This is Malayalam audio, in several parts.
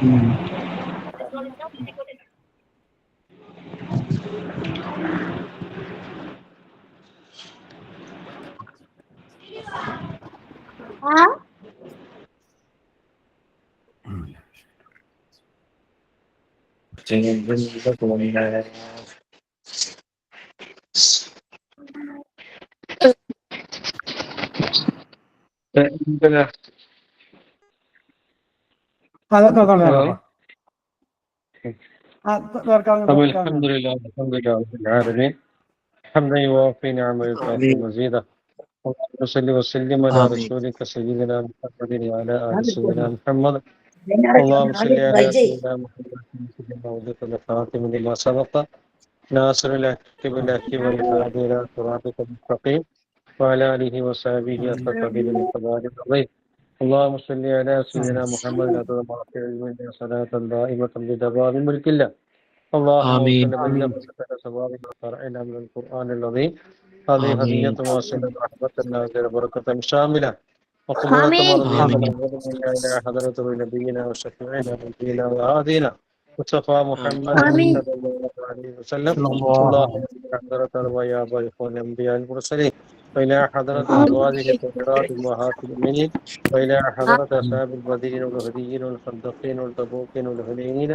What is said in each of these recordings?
الحمد لله رب العالمين حمدا يوافي نعمه ويكافئ مزيدا اللهم صل وسلم على رسولك سيدنا محمد وعلى ال سيدنا محمد اللهم صل على سيدنا محمد وعلى الخاتم لما سبق ناصر الحق بالحق والهادي الى صراطك المستقيم وعلى اله وصحبه وسلم بقدر العظيم اللهم صل على سيدنا محمد وعلى اله صلاة دائمة بدوام ملك الله اللهم وفقنا بالنفس سواب وفرعنا من القرآن العظيم هذه هدية واصلة رحمة نازلة بركة شاملة وقبولة مرضية إلى حضرة نبينا وشفيعنا ونبينا وهادينا مصطفى محمد صلى الله عليه وسلم اللهم حضرة الأنبياء وإخوان الأنبياء المرسلين وإلى حضرة أزواجه الطاهرات أمهات المؤمنين وإلى حضرة أصحاب البدرين والهديين والخندقين والتبوكين والهنينين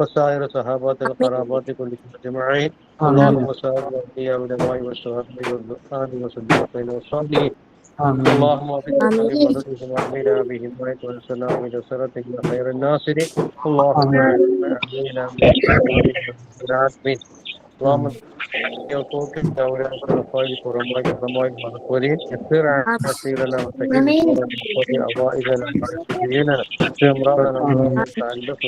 وسائر صحابات القرابات كلهم أجمعين اللهم صل على الأنبياء والعلماء والشهداء والصالحين والصديقين والصالحين اللهم وفقنا بمددهم وأعملنا بهم وانصرنا إلى صراطك يا خير الناصرين اللهم أعلنا من العالمين اللهم يوفقك أولاد الخير كرماء كرماء المغفورين يسر عسيرنا وسهل أمورنا أوائدنا وعسيرنا بأمراضنا وتعلق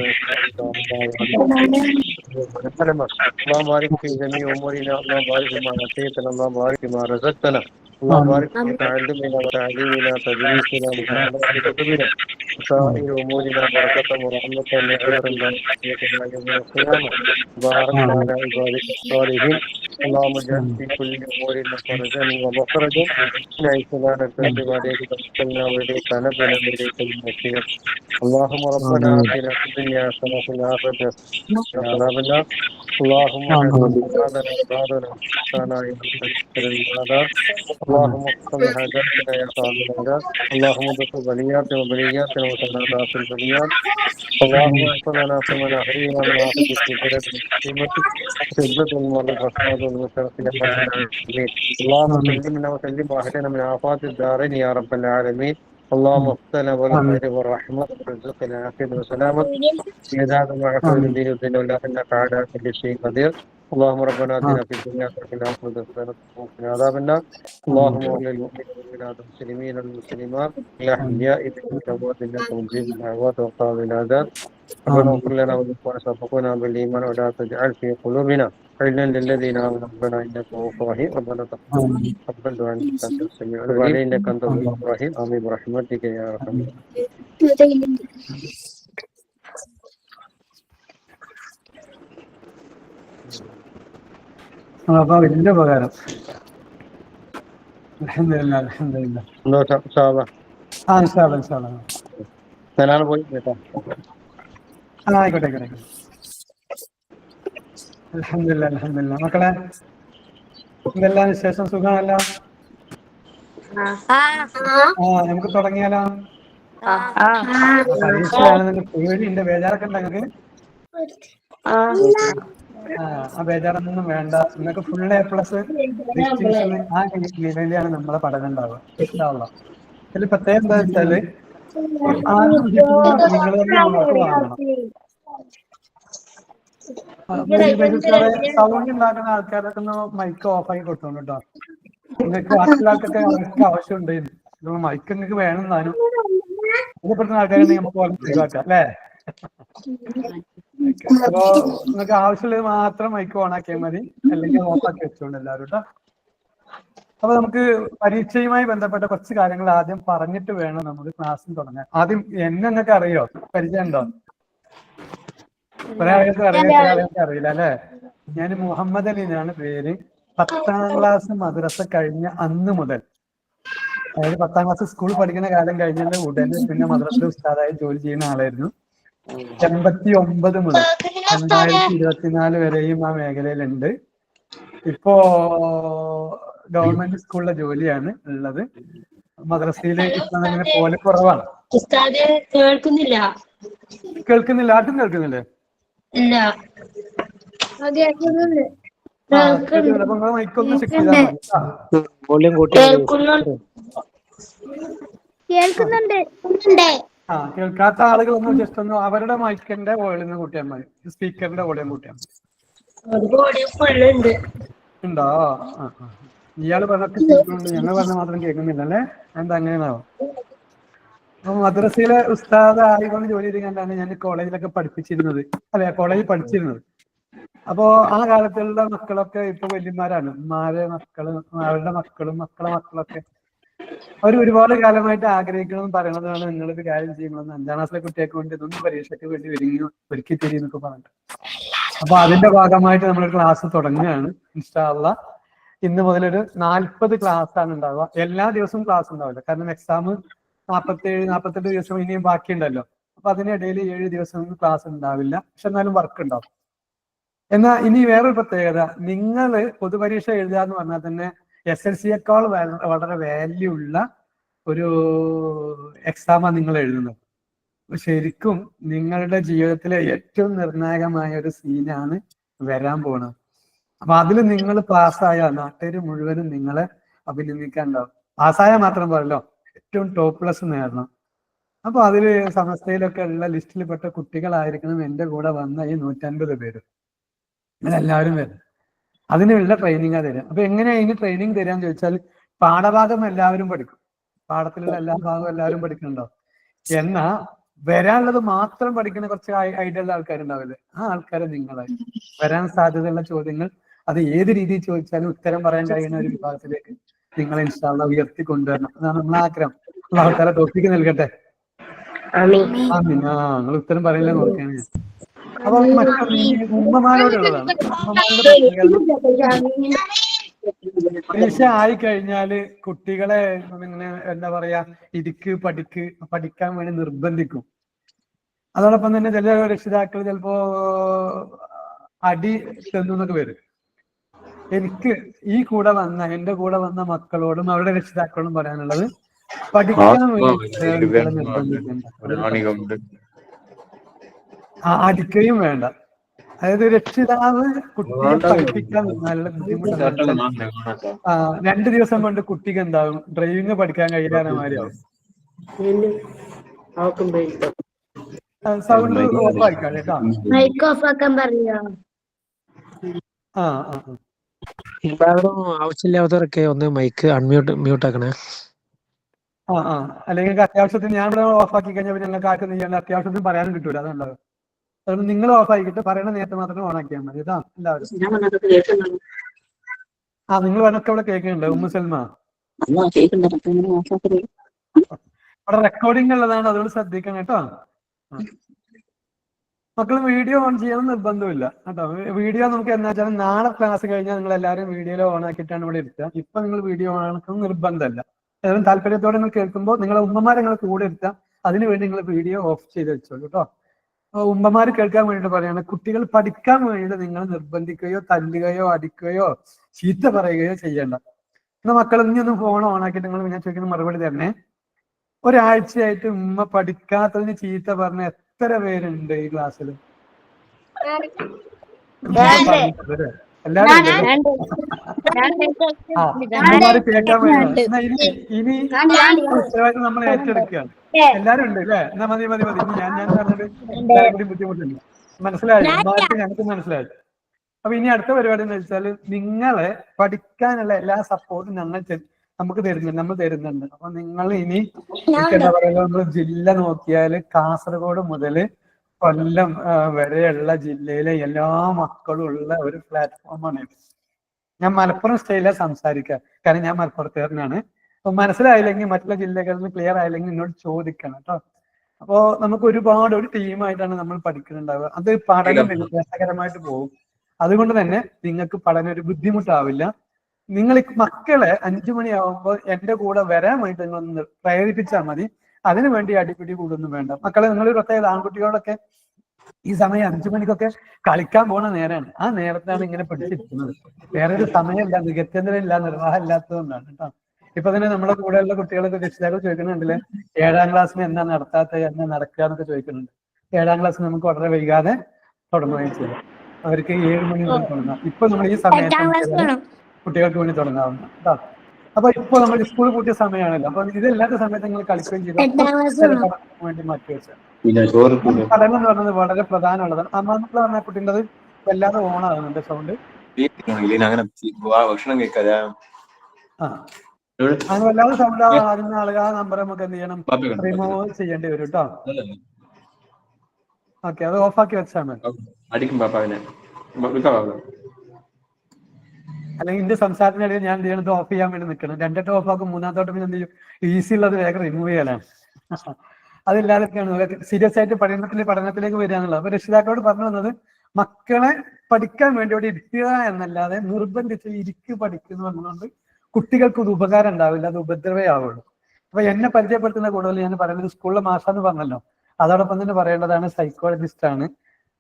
اللهم بارك في جميع أمورنا اللهم بارك فيما أعطيتنا اللهم بارك فيما رزقتنا اللهم بارك في تعلمنا وتعليمنا تدريسنا مطالعة كتبنا وسائر أمورنا بركة ورحمة وخيرا لنا يوم القيامة بارك على عبادك الصالحين اللهم اجعل في كل أمورنا فرجا ومخرجا من حيث لا نحتسب عليك توكلنا وإليك نبنا وإليك المصير اللهم ربنا آتنا في الدنيا حسنة وفي الآخرة حسنة وقنا عذاب النار اللهم حسن عبادنا وعبادنا وإحسانا يا مكثر العذاب اللهم اقسم حاجاتنا يا قاضي الحاجات اللهم ادخل بلياتنا وبلياتنا وتنادى في البليات اللهم احفظنا فيمن أحيينا من عافية في بلد مصيبتك شدة المرض فساد المشرقين العالمين اللهم سلمنا وسلم واحدنا من آفات الدارين يا رب العالمين اللهم اغفرنا بالخير والرحمة وارزقنا العافية والسلامة يدعك مع خير الدين والدين والله إنك على كل شيء قدير اللهم ربنا آتنا في الدنيا حسنة وفي الآخرة وقنا عذاب النار اللهم اغفر للمؤمنين والمؤمنات والمسلمين والمسلمات الأحياء منهم والأموات إنك مجيب الدعوات وقاضي الحاجات ربنا اغفر لنا ولإخواننا سبقونا بالإيمان ولا تجعل في قلوبنا غلا للذين آمنوا ربنا إنك رؤوف رحيم ربنا تقبل دعاء إنك أنت السميع العليم إنك أنت الغفور الرحيم آمين برحمتك يا أرحم الراحمين. വലിയ ഉപകാരം. അൽഹംദുലില്ലാ അൽഹംദുലില്ലാ. ഇൻഷാ അല്ലാഹ്. പോയി കേട്ടോ. ആയിക്കോട്ടെ ആയിക്കോട്ടെ. അൽഹംദുലില്ലാ അൽഹംദുലില്ലാ. മക്കളെ എന്തെല്ലാം വിശേഷം? സുഖമല്ല? നമുക്ക് തുടങ്ങിയാലോ? പരീക്ഷയാണെന്ന് പേടിയുണ്ട്, ബേജാറൊക്കെ ഉണ്ട് നിങ്ങൾക്ക്? ആ ബേജാറൊന്നും വേണ്ട. നിങ്ങൾക്ക് ഫുൾ A+ ഡിസ്റ്റിങ്ഷൻ ആ ലെവലിലാണ് നമ്മളെ പഠനം ഉണ്ടാവുക. ഇതിൽ പ്രത്യേകം എന്താ വെച്ചാല് നിങ്ങൾ തന്നെ മുന്നോട്ട് വാങ്ങണം. സൗണ്ട് ഉണ്ടാക്കുന്ന ആൾക്കാരൊക്കെ ഒന്ന് മൈക്ക് ഓഫാക്കി കൊടുത്തോളൂ കേട്ടോ. നിങ്ങൾക്ക് ബാക്കിയുള്ള ആൾക്കൊക്കെ അവർക്ക് ആവശ്യമുണ്ട്. മൈക്ക് നിങ്ങൾക്ക് വേണം താനും. ഇഷ്ടപ്പെടുന്ന ആൾക്കാരുണ്ടെങ്കിൽ നമുക്ക് ഒഴിവാക്കാം അല്ലേ? അപ്പോ നിങ്ങൾക്ക് ആവശ്യമുള്ളത് മാത്രം മൈക്ക് ഓൺ ആക്കിയാൽ മതി, അല്ലെങ്കിൽ ഓഫാക്കി വെച്ചോണ്ട് എല്ലാവരും കേട്ടോ. അപ്പൊ നമുക്ക് പരീക്ഷയുമായി ബന്ധപ്പെട്ട കുറച്ച് കാര്യങ്ങൾ ആദ്യം പറഞ്ഞിട്ട് വേണം നമുക്ക് ക്ലാസ്സും തുടങ്ങാൻ. ആദ്യം എന്നെ നിങ്ങൾക്ക് അറിയോ? പരിചയം ഉണ്ടോ? കുറെ ആളുകൾക്ക് അറിയാം, കുറെ ആളുകൾക്ക് അറിയില്ല അല്ലെ? ഞാൻ മുഹമ്മദ് അലി എന്നാണ് പേര്. 10ാം ക്ലാസ് മദ്രസ കഴിഞ്ഞ അന്ന് മുതൽ, അതായത് 10ാം ക്ലാസ് സ്കൂൾ പഠിക്കുന്ന കാലം കഴിഞ്ഞാൽ ഉടനെ പിന്നെ മദ്രസ ഉസ്താദായി ജോലി ചെയ്യുന്ന ആളായിരുന്നു. 89 മുതൽ 2024 വരെയും ആ മേഖലയിലുണ്ട്. ഇപ്പോ ഗവൺമെന്റ് സ്കൂളിലെ ജോലിയാണ് ഉള്ളത്. മദ്രസയില് ഇപ്പൊ അങ്ങനെ പോലെ കുറവാണ്. കേൾക്കുന്നില്ല. കേൾക്കുന്നില്ല? ആർക്കും കേൾക്കുന്നില്ലേ? ഇല്ല. കേൾക്കുന്നില്ല. അപ്പൊ നിങ്ങളെ മൈക്കൊന്ന് ചെക്ക് ചെയ്താൽ മതി. വോളിയം കൂട്ടി കേൾക്കുന്നുണ്ട്. കേൾക്കാത്ത ആളുകൾ ഒന്ന് ജസ്റ്റ് ഒന്ന് അവരുടെ മൈക്കിന്റെ വോളിയം കൂട്ടിയാൽ മതി. സ്പീക്കറിന്റെ വോളിയം കൂട്ടിയാൽ ഫുള്ളുണ്ട്. ഉണ്ടോ? ഇയാള് പറഞ്ഞൊക്കെ കേൾക്കുന്നുണ്ട്, ഞങ്ങൾ പറഞ്ഞ മാത്രം കേൾക്കുന്നില്ല അല്ലേ? എന്താ അങ്ങനെയാണോ? അപ്പൊ മദ്രസയിലെ ഉസ്താദ് ആയിക്കൊണ്ട് ജോലി ചെയ്ത് കണ്ടാണ് ഞാൻ കോളേജിലൊക്കെ പഠിപ്പിച്ചിരുന്നത്. അല്ലെ, കോളേജിൽ പഠിച്ചിരുന്നത്. അപ്പോ ആ കാലത്തുള്ള മക്കളൊക്കെ ഇപ്പൊ വല്യമാരാണ്. ഉമ്മാരെ മക്കള്, അവരുടെ മക്കളും മക്കളെ മക്കളൊക്കെ അവർ ഒരുപാട് കാലമായിട്ട് ആഗ്രഹിക്കണമെന്ന് പറയണതാണ്. നിങ്ങളൊരു കാര്യം ചെയ്യണമെന്ന് 5ാം ക്ലാസ്സിലെ കുട്ടിയൊക്കെ വേണ്ടി ഇതൊന്നും പരീക്ഷയ്ക്ക് വേണ്ടി ഒരുക്കി തരി എന്നൊക്കെ പറഞ്ഞിട്ട്. അപ്പൊ അതിന്റെ ഭാഗമായിട്ട് നമ്മളൊരു ക്ലാസ് തുടങ്ങുകയാണ് ഇൻഷാ അള്ളാ. ഇന്ന് മുതലൊരു 40 ക്ലാസ് ആണ് ഉണ്ടാവുക. എല്ലാ ദിവസവും ക്ലാസ് ഉണ്ടാവില്ല, കാരണം എക്സാം 47-48 ദിവസം ഇനിയും ബാക്കിയുണ്ടല്ലോ. അപ്പൊ അതിനിടയിൽ 7 ദിവസം ക്ലാസ് ഉണ്ടാവില്ല. പക്ഷെ എന്നാലും വർക്ക് ഉണ്ടാവും. എന്നാൽ ഇനി വേറൊരു പ്രത്യേകത, നിങ്ങൾ പൊതുപരീക്ഷ എഴുതുക എന്ന് പറഞ്ഞാൽ തന്നെ SLC-യേക്കാൾ വളരെ വാല്യൂ ഉള്ള ഒരു എക്സാമാണ് നിങ്ങൾ എഴുതുന്നത്. ശരിക്കും നിങ്ങളുടെ ജീവിതത്തിലെ ഏറ്റവും നിർണായകമായ ഒരു സീനാണ് വരാൻ പോണത്. അപ്പൊ അതിൽ നിങ്ങൾ പാസ്സായ നാട്ടുകാർ മുഴുവനും നിങ്ങളെ അഭിനന്ദിക്കാനുണ്ടാവും. പാസ്സായാൽ മാത്രം പോരല്ലോ, ഏറ്റവും ++ നേടണം. അപ്പൊ അതില് സമസ്തയിലൊക്കെ ഉള്ള ലിസ്റ്റിൽപ്പെട്ട കുട്ടികളായിരിക്കണം എന്റെ കൂടെ വന്ന ഈ 150 പേര്. എല്ലാവരും വരും. അതിനുള്ള ട്രെയിനിങ്ങാ തരാം. അപ്പൊ എങ്ങനെയാ ഇതിന് ട്രെയിനിങ് തരാന്ന് ചോദിച്ചാൽ, പാഠഭാഗം എല്ലാവരും പഠിക്കും, പാഠത്തിലുള്ള എല്ലാ ഭാഗവും എല്ലാവരും പഠിക്കുന്നുണ്ടോ. എന്നാ വരാനുള്ളത് മാത്രം പഠിക്കുന്ന കുറച്ച് ഐഡിയ ഉള്ള ആൾക്കാരുണ്ടാവില്ലേ, ആ ആൾക്കാരെ നിങ്ങളായി വരാൻ സാധ്യതയുള്ള ചോദ്യങ്ങൾ അത് ഏത് രീതിയിൽ ചോദിച്ചാലും ഉത്തരം പറയാൻ കഴിയുന്ന ഒരു വിഭാഗത്തിലേക്ക് നിങ്ങളെ ഇൻഷാ അല്ലാഹ് ഉയർത്തി കൊണ്ടുവരണം. അതാണ് നമ്മളെ ആഗ്രഹം. ആൾക്കാരെ തോൽപ്പിക്ക് നൽകട്ടെ. നിങ്ങൾ ഉത്തരം പറയില്ല നോക്കുകയാണ് ഞാൻ. അപ്പൊ മറ്റൊന്ന് ഈ ഉമ്മമാരോടുള്ളതാണ്. ഉമ്മമാരുടെ പ്രതികരണം പരീക്ഷ ആയി കഴിഞ്ഞാല് കുട്ടികളെ ഇങ്ങനെ എന്താ പറയാ, പഠിക്കാൻ വേണ്ടി നിർബന്ധിക്കും. അതോടൊപ്പം തന്നെ ചില രക്ഷിതാക്കൾ ചിലപ്പോ അടി ചെന്നൊക്കെ വരും. എനിക്ക് എന്റെ കൂടെ വന്ന മക്കളോടും അവരുടെ രക്ഷിതാക്കളോടും പറയാനുള്ളത്, പഠിക്കാൻ വേണ്ടി നിർബന്ധിക്കേണ്ട, അടിക്കുകയും വേണ്ട. അതായത് രക്ഷിതാവ് കുട്ടിയെ പഠിപ്പിക്കാൻ നല്ല ബുദ്ധിമുട്ടാണ്. 2 ദിവസം കൊണ്ട് കുട്ടിക്ക് എന്താവും, ഡ്രൈവിംഗ് പഠിക്കാൻ കഴിയാതെ മാതിരിയാവും. സൗണ്ട് ഓഫ് ആയിക്കാം കേട്ടോ. മൈക്ക് ഓഫ് ആക്കാൻ പറയാ. ആവശ്യമില്ലാത്തവരൊക്കെ ഒന്ന് മൈക്ക് മ്യൂട്ട് ആക്കണേ. അല്ലെങ്കിൽ അത്യാവശ്യത്തിന് ഞാൻ ഇവിടെ ഓഫ് ആക്കി കഴിഞ്ഞാൽ ഞങ്ങൾക്ക് ആർക്കും ചെയ്യാൻ അത്യാവശ്യത്തിന് പറയാനും കിട്ടൂല. അതുണ്ടാവും. അതുകൊണ്ട് നിങ്ങൾ ഓഫ് ആക്കിയിട്ട് പറയണ നേരത്തെ മാത്രമേ ഓൺ ആക്കിയാൽ മതി കേട്ടോ എല്ലാവരും. നിങ്ങൾ വേണമൊക്കെ ഇവിടെ കേൾക്കുന്നുണ്ട്. ഉമ്മുസൽമ അവിടെ റെക്കോർഡിംഗ് ഉള്ളതാണ്, അതുകൊണ്ട് ശ്രദ്ധിക്കണം കേട്ടോ. മക്കൾ വീഡിയോ ഓൺ ചെയ്യണം നിർബന്ധമില്ല കേട്ടോ. വീഡിയോ നമുക്ക് എന്താ വെച്ചാൽ നാളെ ക്ലാസ് കഴിഞ്ഞാൽ നിങ്ങൾ എല്ലാവരും വീഡിയോയിൽ ഓൺ ആക്കിയിട്ടാണ് ഇവിടെ ഇരുത്തുക. ഇപ്പൊ നിങ്ങൾ വീഡിയോ ഓൺ ആക്കണം നിർബന്ധമല്ല. ഏതായാലും താല്പര്യത്തോടെ നിങ്ങൾ കേൾക്കുമ്പോൾ നിങ്ങളെ ഉമ്മമാരെ നിങ്ങൾ കൂടെ ഇരുത്താം. അതിനുവേണ്ടി നിങ്ങൾ വീഡിയോ ഓഫ് ചെയ്ത് വെച്ചോളൂ കേട്ടോ. ഉമ്മമാര് കേൾക്കാൻ വേണ്ടിയിട്ട് പറയാണ്, കുട്ടികൾ പഠിക്കാൻ വേണ്ടിയിട്ട് നിങ്ങൾ നിർബന്ധിക്കുകയോ തല്ലുകയോ അടിക്കുകയോ ചീത്ത പറയുകയോ ചെയ്യേണ്ട. എന്നാൽ മക്കൾ ഇനിയൊന്നും ഫോൺ ഓൺ ആക്കിയിട്ട് നിങ്ങൾ ഞാൻ ചോദിക്കുന്ന മറുപടി തരണേ. ഒരാഴ്ചയായിട്ട് ഉമ്മ പഠിക്കാത്തതിന് ചീത്ത പറഞ്ഞ എത്ര പേരുണ്ട് ഈ ക്ലാസ്സിൽ? എല്ലാരും ഉമ്മമാര് കേൾക്കാൻ വേണ്ടി ഇനി ഉത്തരവാദിത്വം നമ്മൾ ഏറ്റെടുക്കുകയാണ്. എല്ലാരും ഉണ്ട് അല്ലേ? എന്നാ മതി. ഞാൻ പറഞ്ഞത് എല്ലാവരും കൂടി ബുദ്ധിമുട്ടുണ്ട്. മനസ്സിലായോ? ഉമ്മമാർക്ക് ഞങ്ങൾക്ക് മനസ്സിലായി. അപ്പൊ ഇനി അടുത്ത പരിപാടി എന്ന് വെച്ചാൽ, നിങ്ങളെ പഠിക്കാനുള്ള എല്ലാ സപ്പോർട്ടും നമ്മൾ തരുന്നുണ്ട്. അപ്പൊ നിങ്ങൾ ഇനി എന്താ പറയുക, നമ്മൾ ജില്ല നോക്കിയാൽ കാസർഗോഡ് മുതൽ കൊല്ലം വരെയുള്ള ജില്ലയിലെ എല്ലാ മക്കളും ഉള്ള ഒരു പ്ലാറ്റ്ഫോമാണ് ഇത്. ഞാൻ മലപ്പുറം സ്റ്റൈലിലാണ് സംസാരിക്കുക, കാരണം ഞാൻ മലപ്പുറത്തുകാരനാണ്. അപ്പൊ മനസ്സിലായില്ലെങ്കിൽ, മറ്റുള്ള ജില്ലകളിൽ നിന്ന് ക്ലിയർ ആയില്ലെങ്കിൽ എന്നോട് ചോദിക്കണം കേട്ടോ. അപ്പോ നമുക്ക് ഒരു ടീമായിട്ടാണ് നമ്മൾ പഠിക്കുന്നുണ്ടാവുക. അത് പഠനം രസകരമായിട്ട് പോകും. അതുകൊണ്ട് തന്നെ നിങ്ങൾക്ക് പഠനം ഒരു ബുദ്ധിമുട്ടാവില്ല. നിങ്ങൾ മക്കളെ 5 മണിയാവുമ്പോൾ എന്റെ കൂടെ വരാൻ വേണ്ടി നിങ്ങളൊന്ന് പ്രേരിപ്പിച്ചാൽ മതി. അതിനു വേണ്ടി അടിപിടി കൂടുന്നു വേണ്ട. മക്കളെ, നിങ്ങൾ പ്രത്യേകത ആൺകുട്ടികളൊക്കെ ഈ സമയം 5 മണിക്കൊക്കെ കളിക്കാൻ പോണ നേരമാണ്. ആ നേരത്താണ് ഇങ്ങനെ പിടിച്ചിരിക്കുന്നത്. വേറൊരു സമയമില്ല, നികത്തുന്നതില്ല, നിർവാഹം ഇല്ലാത്തതുകൊണ്ടാണ് കേട്ടോ. ഇപ്പൊ തന്നെ നമ്മുടെ കൂടെയുള്ള കുട്ടികളൊക്കെ രക്ഷിതാക്കൾ ചോദിക്കുന്നുണ്ടല്ലേ, 7ാം ക്ലാസ്സിന് എന്നാ നടത്താത്ത, എന്നാ നടക്കുക എന്നൊക്കെ ചോദിക്കുന്നുണ്ട്. 7ാം ക്ലാസ് നമുക്ക് വളരെ വൈകാതെ തുടങ്ങുകയും ചെയ്യാം. അവർക്ക് 7 മണി മുതൽ തുടങ്ങാം. ഇപ്പൊ നമ്മൾ ഈ സമയത്ത് കുട്ടികൾക്ക് വേണ്ടി തുടങ്ങാവുന്ന കേട്ടോ. അപ്പൊ ഇപ്പൊ നമ്മൾ സ്കൂൾ കൂട്ടിയ സമയമാണല്ലോ. അപ്പൊ ഇതില്ലാത്ത സമയത്ത് നിങ്ങൾ കളിക്കുകയും ചെയ്തു വേണ്ടി മാറ്റി വെച്ചാൽ പഠനം എന്ന് പറയുന്നത് വളരെ പ്രധാനമുള്ളതാണ്. അമ്മാക്കൾ പറഞ്ഞ കുട്ടീൻ്റെ വല്ലാതെ ഓണാകുന്നുണ്ട് സൗണ്ട്. അങ്ങനെ വല്ലാതെ സൗണ്ട് ആകുന്ന ആളുകൾ ആ നമ്പർ നമുക്ക് എന്ത് ചെയ്യണം, റിമൂവ് ചെയ്യേണ്ടി വരും കേട്ടോ. ഓക്കെ, അത് ഓഫാക്കി വെച്ചാൽ മതി. അല്ലെങ്കിൽ എന്റെ സംസാരത്തിനിടയിൽ ഞാൻ എന്ത് ചെയ്യണം, ഇത് ഓഫ് ചെയ്യാൻ വേണ്ടി നിൽക്കണം. 2 ഓഫാക്കും, 3ാമത്തോട്ട് പിന്നെ എന്ത് ചെയ്യും, ഈസി ഉള്ളത് വേഗം റിമൂവ് ചെയ്യലാണ്. അതില്ലാതൊക്കെയാണ് സീരിയസ് ആയിട്ട് പഠനത്തിലേക്ക് വരിക എന്നുള്ളത്. അപ്പൊ രക്ഷിതാക്കളോട് പറഞ്ഞു വന്നത്, മക്കളെ പഠിക്കാൻ വേണ്ടി അവിടെ ഇരിക്കുക എന്നല്ലാതെ നിർബന്ധിച്ച് ഇരിക്ക് പഠിക്കുന്നു എന്നുകൊണ്ട് കുട്ടികൾക്ക് ഒരു ഉപകാരം ഉണ്ടാവില്ല, അത് ഉപദ്രവയാവുള്ളൂ. അപ്പൊ എന്നെ പരിചയപ്പെടുത്തുന്ന കൂടുതൽ ഞാൻ പറയുന്നത് സ്കൂളിലെ മാഷാന്ന് പറഞ്ഞല്ലോ, അതോടൊപ്പം തന്നെ പറയേണ്ടതാണ് സൈക്കോളജിസ്റ്റ് ആണ്,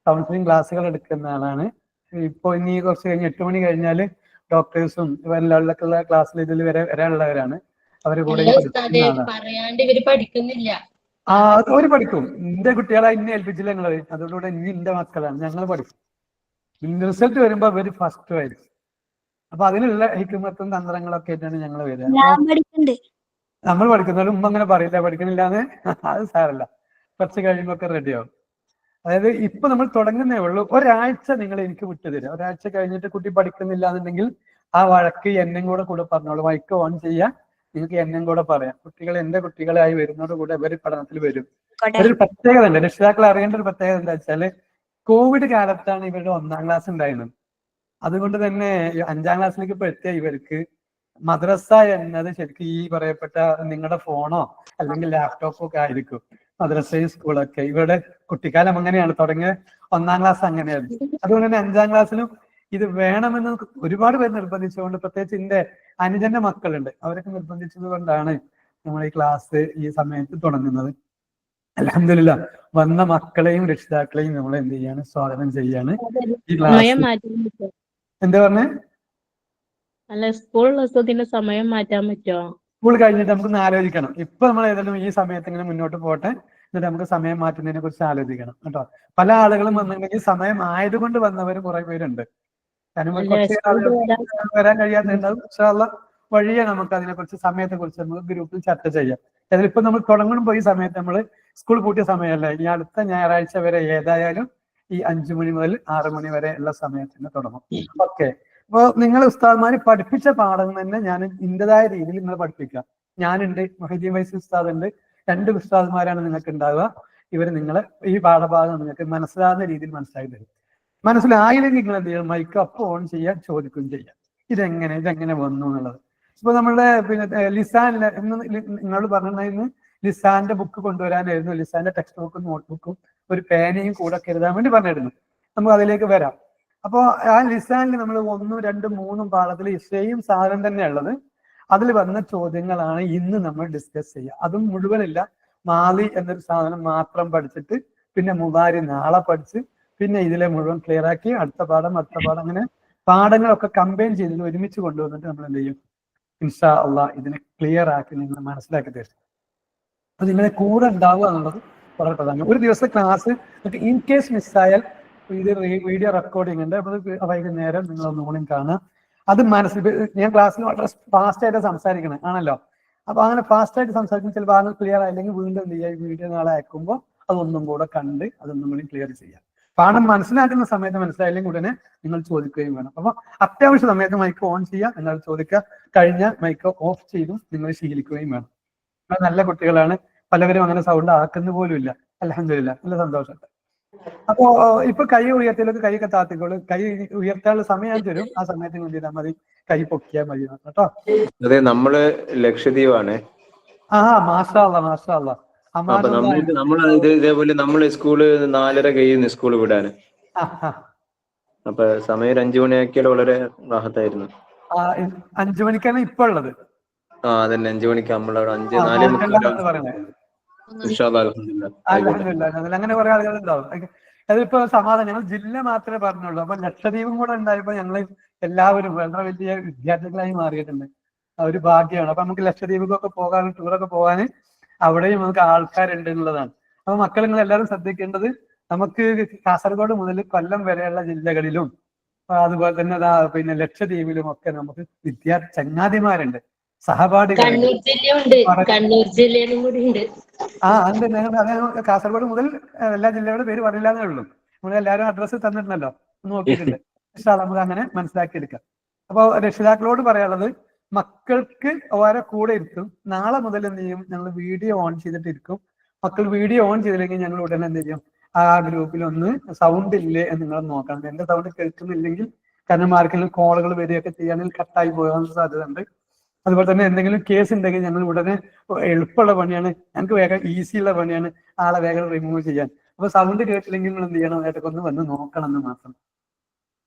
കൗൺസിലിംഗ് ക്ലാസ്സുകൾ എടുക്കുന്ന ആളാണ്. ഇപ്പൊ ഇനി കുറച്ച് കഴിഞ്ഞ് 8 മണി കഴിഞ്ഞാൽ ഡോക്ടേഴ്സും ഇവരെല്ലാവർക്കുള്ള ക്ലാസ്സിൽ ഇതിൽ വരാനുള്ളവരാണ്. അവര് കൂടെ അവര് പഠിക്കും. എന്റെ കുട്ടികളെ ഇന്നെ ഏൽപ്പിച്ചില്ല ഞങ്ങള്, അതോടുകൂടെ ഇനി എന്റെ മക്കളാണ്, ഞങ്ങൾ പഠിക്കും. റിസൾട്ട് വരുമ്പോ അവര് ഫസ്റ്റ് ആയിരിക്കും. അപ്പൊ അതിനുള്ള ഹിക്മത്തും തന്ത്രങ്ങളൊക്കെ ആയിട്ടാണ് ഞങ്ങൾ വരിക. നമ്മൾ പഠിക്കുന്നവരും ഉമ്മ അങ്ങനെ പറയില്ല പഠിക്കണില്ലാന്ന്, അത് സാരല്ല, കുറച്ച് കഴിയുമ്പോ ഒക്കെ റെഡിയാവും. അതായത് ഇപ്പൊ നമ്മൾ തുടങ്ങുന്നേ ഉള്ളൂ. ഒരാഴ്ച നിങ്ങൾ എനിക്ക് വിട്ടുതരിക. ഒരാഴ്ച കഴിഞ്ഞിട്ട് കുട്ടി പഠിക്കുന്നില്ല എന്നുണ്ടെങ്കിൽ ആ വഴക്ക് എന്നും കൂടെ പറഞ്ഞോളൂ. മൈക്ക് ഓൺ ചെയ്യാൻ നിങ്ങൾക്ക് എന്നും കൂടെ പറയാം. കുട്ടികൾ എന്റെ കുട്ടികളായി വരുന്നതോട് കൂടെ ഇവർ പഠനത്തിൽ വരും. ഒരു പ്രത്യേകത ഉണ്ട്, രക്ഷിതാക്കൾ അറിയേണ്ട ഒരു പ്രത്യേകത എന്താ വെച്ചാല്, കോവിഡ് കാലത്താണ് ഇവരുടെ 1ാം ക്ലാസ് ഉണ്ടായിരുന്നത്. അതുകൊണ്ട് തന്നെ 5ാം ക്ലാസ്സിലേക്ക് ഇപ്പൊ എത്തിയ ഇവർക്ക് മദ്രസ എന്നത് ശരിക്കും ഈ പറയപ്പെട്ട നിങ്ങളുടെ ഫോണോ അല്ലെങ്കിൽ ലാപ്ടോപ്പോ ഒക്കെ ആയിരിക്കും. മദ്രസയും സ്കൂളൊക്കെ ഇവരുടെ കുട്ടിക്കാലം അങ്ങനെയാണ് തുടങ്ങിയ 1ാം ക്ലാസ് അങ്ങനെയായിരുന്നു. അതുകൊണ്ട് തന്നെ 5ാം ക്ലാസ്സിലും ഇത് വേണമെന്ന് ഒരുപാട് പേര് നിർബന്ധിച്ചുകൊണ്ട്, പ്രത്യേകിച്ച് എന്റെ അനുജന്റെ മക്കളുണ്ട്, അവരൊക്കെ നിർബന്ധിച്ചത് കൊണ്ടാണ് നമ്മൾ ഈ ക്ലാസ് ഈ സമയത്ത് തുടങ്ങുന്നത്. അൽഹംദുലില്ലാഹ് വന്ന മക്കളെയും രക്ഷിതാക്കളെയും നമ്മൾ എന്ത് ചെയ്യാണ്, സ്വാഗതം ചെയ്യാണ്. ഈ ക്ലാസ് എന്താ പറഞ്ഞേ, അല്ല സ്കൂൾ സമയം മാറ്റാൻ പറ്റുമോ? സ്കൂൾ കഴിഞ്ഞിട്ട് നമുക്കൊന്ന് ആലോചിക്കണം. ഇപ്പൊ നമ്മൾ ഏതായാലും ഈ സമയത്ത് ഇങ്ങനെ മുന്നോട്ട് പോട്ടെ, എന്നിട്ട് നമുക്ക് സമയം മാറ്റുന്നതിനെ കുറിച്ച് ആലോചിക്കണം കേട്ടോ. പല ആളുകളും വന്നിട്ടുണ്ടെങ്കിൽ സമയം ആയതുകൊണ്ട് വന്നവർ കുറെ പേരുണ്ട്. കാരണം കുറച്ച് ആളുകൾ വരാൻ കഴിയാത്തതുണ്ടാവും. ഇൻഷാ അല്ലാഹ് വഴിയെ നമുക്ക് അതിനെ കുറിച്ച് സമയത്തെ കുറിച്ച് നമുക്ക് ഗ്രൂപ്പിൽ ചർച്ച ചെയ്യാം. അതായത് ഇപ്പൊ നമ്മൾ തുടങ്ങുമ്പോൾ ഈ സമയത്ത് നമ്മൾ സ്കൂൾ പൂട്ടിയ സമയമല്ല, ഈ അടുത്ത ഞായറാഴ്ച വരെ ഏതായാലും ഈ 5 മണി മുതൽ 6 മണി വരെ ഉള്ള സമയത്തിന് തുടങ്ങും. ഓക്കെ, അപ്പോൾ നിങ്ങൾ ഉസ്താദ്മാര് പഠിപ്പിച്ച പാഠം തന്നെ ഞാൻ ഇന്റേതായ രീതിയിൽ നിങ്ങൾ പഠിപ്പിക്കാം. ഞാനുണ്ട്, മൊഹീദ്ദീൻ വൈസി ഉസ്താദ് ഉണ്ട്, 2 ഉസ്താദ്മാരാണ് നിങ്ങൾക്ക് ഉണ്ടാവുക. ഇവര് നിങ്ങളെ ഈ പാഠഭാഗം നിങ്ങൾക്ക് മനസ്സിലാകുന്ന രീതിയിൽ മനസ്സിലാക്കി തരും. മനസ്സിലായില്ലെങ്കിൽ നിങ്ങൾ എന്ത് ചെയ്യണം, മൈക്ക് അപ്പ് ഓൺ ചെയ്യാൻ ചോദിക്കുകയും ചെയ്യാം, ഇതെങ്ങനെ വന്നു എന്നുള്ളത്. ഇപ്പൊ നമ്മളുടെ പിന്നെ ലിസാനിലെ നിങ്ങൾ പറഞ്ഞിട്ടുണ്ടായിരുന്നു ലിസാന്റെ ബുക്ക് കൊണ്ടുവരാനായിരുന്നു, ലിസാന്റെ ടെക്സ്റ്റ് ബുക്കും നോട്ട് ബുക്കും ഒരു പേനയും കൂടെ കരുതാൻ വേണ്ടി പറഞ്ഞിരുന്നു. നമുക്ക് അതിലേക്ക് വരാം. അപ്പോൾ ആ ലിസാനിൽ നമ്മൾ 1, 2, 3 പാഠത്തിൽ സെയിം സാധനം തന്നെ ഉള്ളത്. അതിൽ വന്ന ചോദ്യങ്ങളാണ് ഇന്ന് നമ്മൾ ഡിസ്കസ് ചെയ്യുക. അതും മുഴുവനില്ല, മാലി എന്നൊരു സാധനം മാത്രം പഠിച്ചിട്ട് പിന്നെ മുതാരി നാളെ പഠിച്ച് പിന്നെ ഇതിലെ മുഴുവൻ ക്ലിയർ ആക്കി അടുത്ത പാഠം അങ്ങനെ പാഠങ്ങളൊക്കെ കമ്പൈൻ ചെയ്ത് ഒരുമിച്ച് കൊണ്ടുവന്നിട്ട് നമ്മൾ എന്ത് ചെയ്യും, ഇൻഷാ അള്ളാഹ് ഇതിനെ ക്ലിയർ ആക്കി നിങ്ങൾ മനസ്സിലാക്കി തരും. അപ്പൊ നിങ്ങളെ കൂടെ ഉണ്ടാവുക എന്നുള്ളത് വളരെ പ്രധാനം. ഒരു ദിവസത്തെ ക്ലാസ് ഇൻ കേസ് മിസ്സായാൽ ഇത് വീഡിയോ റെക്കോർഡിംഗ് ഉണ്ട്, അപ്പോൾ വൈകുന്നേരം നിങ്ങൾ ഒന്നുകൂടി കാണുക. അത് ഞാൻ ക്ലാസ്സിൽ വളരെ ഫാസ്റ്റ് ആയിട്ട് സംസാരിക്കണേ ആണല്ലോ. അപ്പൊ അങ്ങനെ ഫാസ്റ്റ് ആയിട്ട് സംസാരിക്കുന്ന ചില ഭാഗങ്ങൾ ക്ലിയർ ആയില്ലെങ്കിൽ വീണ്ടും എന്ത് ചെയ്യുക, വീഡിയോ നാളെ അയക്കുമ്പോൾ അതൊന്നും കൂടെ കണ്ട് അതൊന്നും കൂടി ക്ലിയർ ചെയ്യാം. പാഠം മനസ്സിലാക്കുന്ന സമയത്ത് മനസ്സിലായില്ലെങ്കിൽ ഉടനെ നിങ്ങൾ ചോദിക്കുകയും വേണം. അപ്പൊ അത്യാവശ്യ സമയത്ത് മൈക്ക് ഓൺ ചെയ്യുക, നിങ്ങൾ ചോദിക്കുക, കഴിഞ്ഞ മൈക്ക് ഓഫ് ചെയ്തും നിങ്ങൾ ശീലിക്കുകയും വേണം. നിങ്ങൾ നല്ല കുട്ടികളാണ്, പലവരും അങ്ങനെ സൗണ്ട് ആക്കുന്ന പോലും ഇല്ല. അൽഹംദുലില്ലാഹ്, നല്ല സന്തോഷമുണ്ട്. അപ്പോ ഇപ്പൊ കൈ ഉയർത്തിയിലൊക്കെ കൈ താത്തിക്കോളൂ. കൈ ഉയർത്താനുള്ള സമയം തരും, ആ സമയത്ത് എന്ത് ചെയ്താൽ മതി, കൈ പൊക്കിയാൽ മതി കേട്ടോ. അതെ, നമ്മള് ലക്ഷദ്വീപാണ്. മാഷാ അല്ലാഹ് മാഷാ അല്ലാഹ്. ഇതേപോലെ നമ്മള് സ്കൂള് 4:30 കഴിയുന്നു സ്കൂള് വിടാന്. അപ്പൊ സമയം 5 മണിയാക്കിയാൽ വളരെ റാഹത്തായിരുന്നു. 5 മണിക്കാണ് ഇപ്പൊ ഉള്ളത്. അതന്നെ 5 മണിക്ക് നമ്മളവിടെ 5:45 ഇൻഷാ അല്ലാ, അൽഹംദുലില്ലാ. ആയിക്കോട്ടെ. അൽഹംദുലില്ലാ. അങ്ങനെ കുറെ ആളുകളുണ്ടാവും. അതിപ്പോ സമാധാനം. ഞങ്ങൾ ജില്ല മാത്രമേ പറഞ്ഞുള്ളൂ. അപ്പൊ ലക്ഷദ്വീപും കൂടെ ഉണ്ടായപ്പോ ഞങ്ങൾ എല്ലാവരും വളരെ വലിയ വിദ്യാർത്ഥികളായി മാറിയിട്ടുണ്ട്. ഒരു ഭാഗ്യമാണ്. അപ്പൊ നമുക്ക് ലക്ഷദ്വീപിലൊക്കെ പോകാൻ, ടൂറൊക്കെ പോകാൻ അവിടെയും നമുക്ക് ആൾക്കാരുണ്ട് എന്നുള്ളതാണ്. അപ്പൊ മക്കൾ നിങ്ങൾ എല്ലാവരും ശ്രദ്ധിക്കേണ്ടത്, നമുക്ക് കാസർഗോഡ് മുതൽ കൊല്ലം വരെയുള്ള ജില്ലകളിലും അതുപോലെ തന്നെ പിന്നെ ലക്ഷദ്വീപിലും ഒക്കെ നമുക്ക് ചങ്ങാതിമാരുണ്ട്, സഹപാഠികളുണ്ട്. കണ്ണൂർ ജില്ലയുണ്ട്, കണ്ണൂർ ജില്ലയിലും കൂടി ഉണ്ട്. അത് കാസർഗോഡ് മുതൽ എല്ലാ ജില്ലകളുടെ പേര് പറയില്ലാന്നേ ഉള്ളൂ. നമ്മൾ എല്ലാവരും അഡ്രസ്സ് തന്നിട്ടുണ്ടല്ലോ, നോക്കിയിട്ടുണ്ട്. പക്ഷേ നമുക്ക് അങ്ങനെ മനസ്സിലാക്കിയെടുക്കാം. അപ്പോൾ രക്ഷിതാക്കളോട് പറയാനുള്ളത്, മക്കൾക്ക് ഓരോ കൂടെ ഇരുത്തും. നാളെ മുതൽ എന്ത് ചെയ്യും, ഞങ്ങൾ വീഡിയോ ഓൺ ചെയ്തിട്ടിരിക്കും. മക്കൾ വീഡിയോ ഓൺ ചെയ്തില്ലെങ്കിൽ ഞങ്ങൾ ഉടനെ എന്ത് ചെയ്യും, ആ ഗ്രൂപ്പിൽ ഒന്ന് സൗണ്ട് ഇല്ലേ എന്ന് നിങ്ങൾ നോക്കണം. എന്റെ സൗണ്ട് കേൾക്കുന്നില്ലെങ്കിൽ കാരണം ആർക്കെങ്കിലും കോളുകൾ വരികയൊക്കെ ചെയ്യാണെങ്കിൽ കട്ടായി പോകാൻ സാധ്യത ഉണ്ട്. അതുപോലെ തന്നെ എന്തെങ്കിലും കേസ് ഉണ്ടെങ്കിൽ ഞങ്ങൾ ഉടനെ, എളുപ്പമുള്ള പണിയാണ്, ഞങ്ങൾക്ക് വേഗം ഈസിയുള്ള പണിയാണ് ആളെ വേഗം റിമൂവ് ചെയ്യാൻ. അപ്പൊ സൗണ്ട് കേട്ടില്ലെങ്കിൽ നിങ്ങൾ എന്ത് ചെയ്യണം, ഏട്ടൊക്കെ ഒന്ന് വന്ന് നോക്കണം എന്ന് മാത്രം.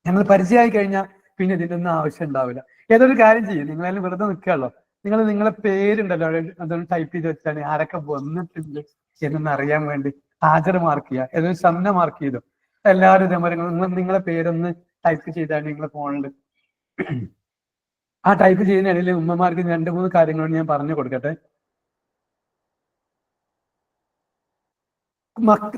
ഞങ്ങൾ പരിചയമായി കഴിഞ്ഞാൽ പിന്നെ ഇതിൻ്റെ ഒന്നും ആവശ്യം ഉണ്ടാവില്ല. ഏതൊരു കാര്യം ചെയ്യും, നിങ്ങളതിൽ വെറുതെ നിൽക്കുകയല്ലോ, നിങ്ങൾ നിങ്ങളെ പേരുണ്ടല്ലോ അതൊന്ന് ടൈപ്പ് ചെയ്ത് വെച്ചാൽ ആരൊക്കെ വന്നിട്ടുണ്ട് എന്നൊന്ന് അറിയാൻ വേണ്ടി ഹാജർ മാർക്ക് ചെയ്യുക, ഏതൊരു ഷംന മാർക്ക് ചെയ്തോ, എല്ലാവരും ഇതേപോലെ നിങ്ങളെ പേരൊന്ന് ടൈപ്പ് ചെയ്താണ് നിങ്ങളെ ഫോണിൽ. ആ ടൈപ്പ് ചെയ്യുന്നതിനിടയിൽ ഉമ്മമാർക്ക് 2-3 കാര്യങ്ങളോട് ഞാൻ പറഞ്ഞു കൊടുക്കട്ടെ.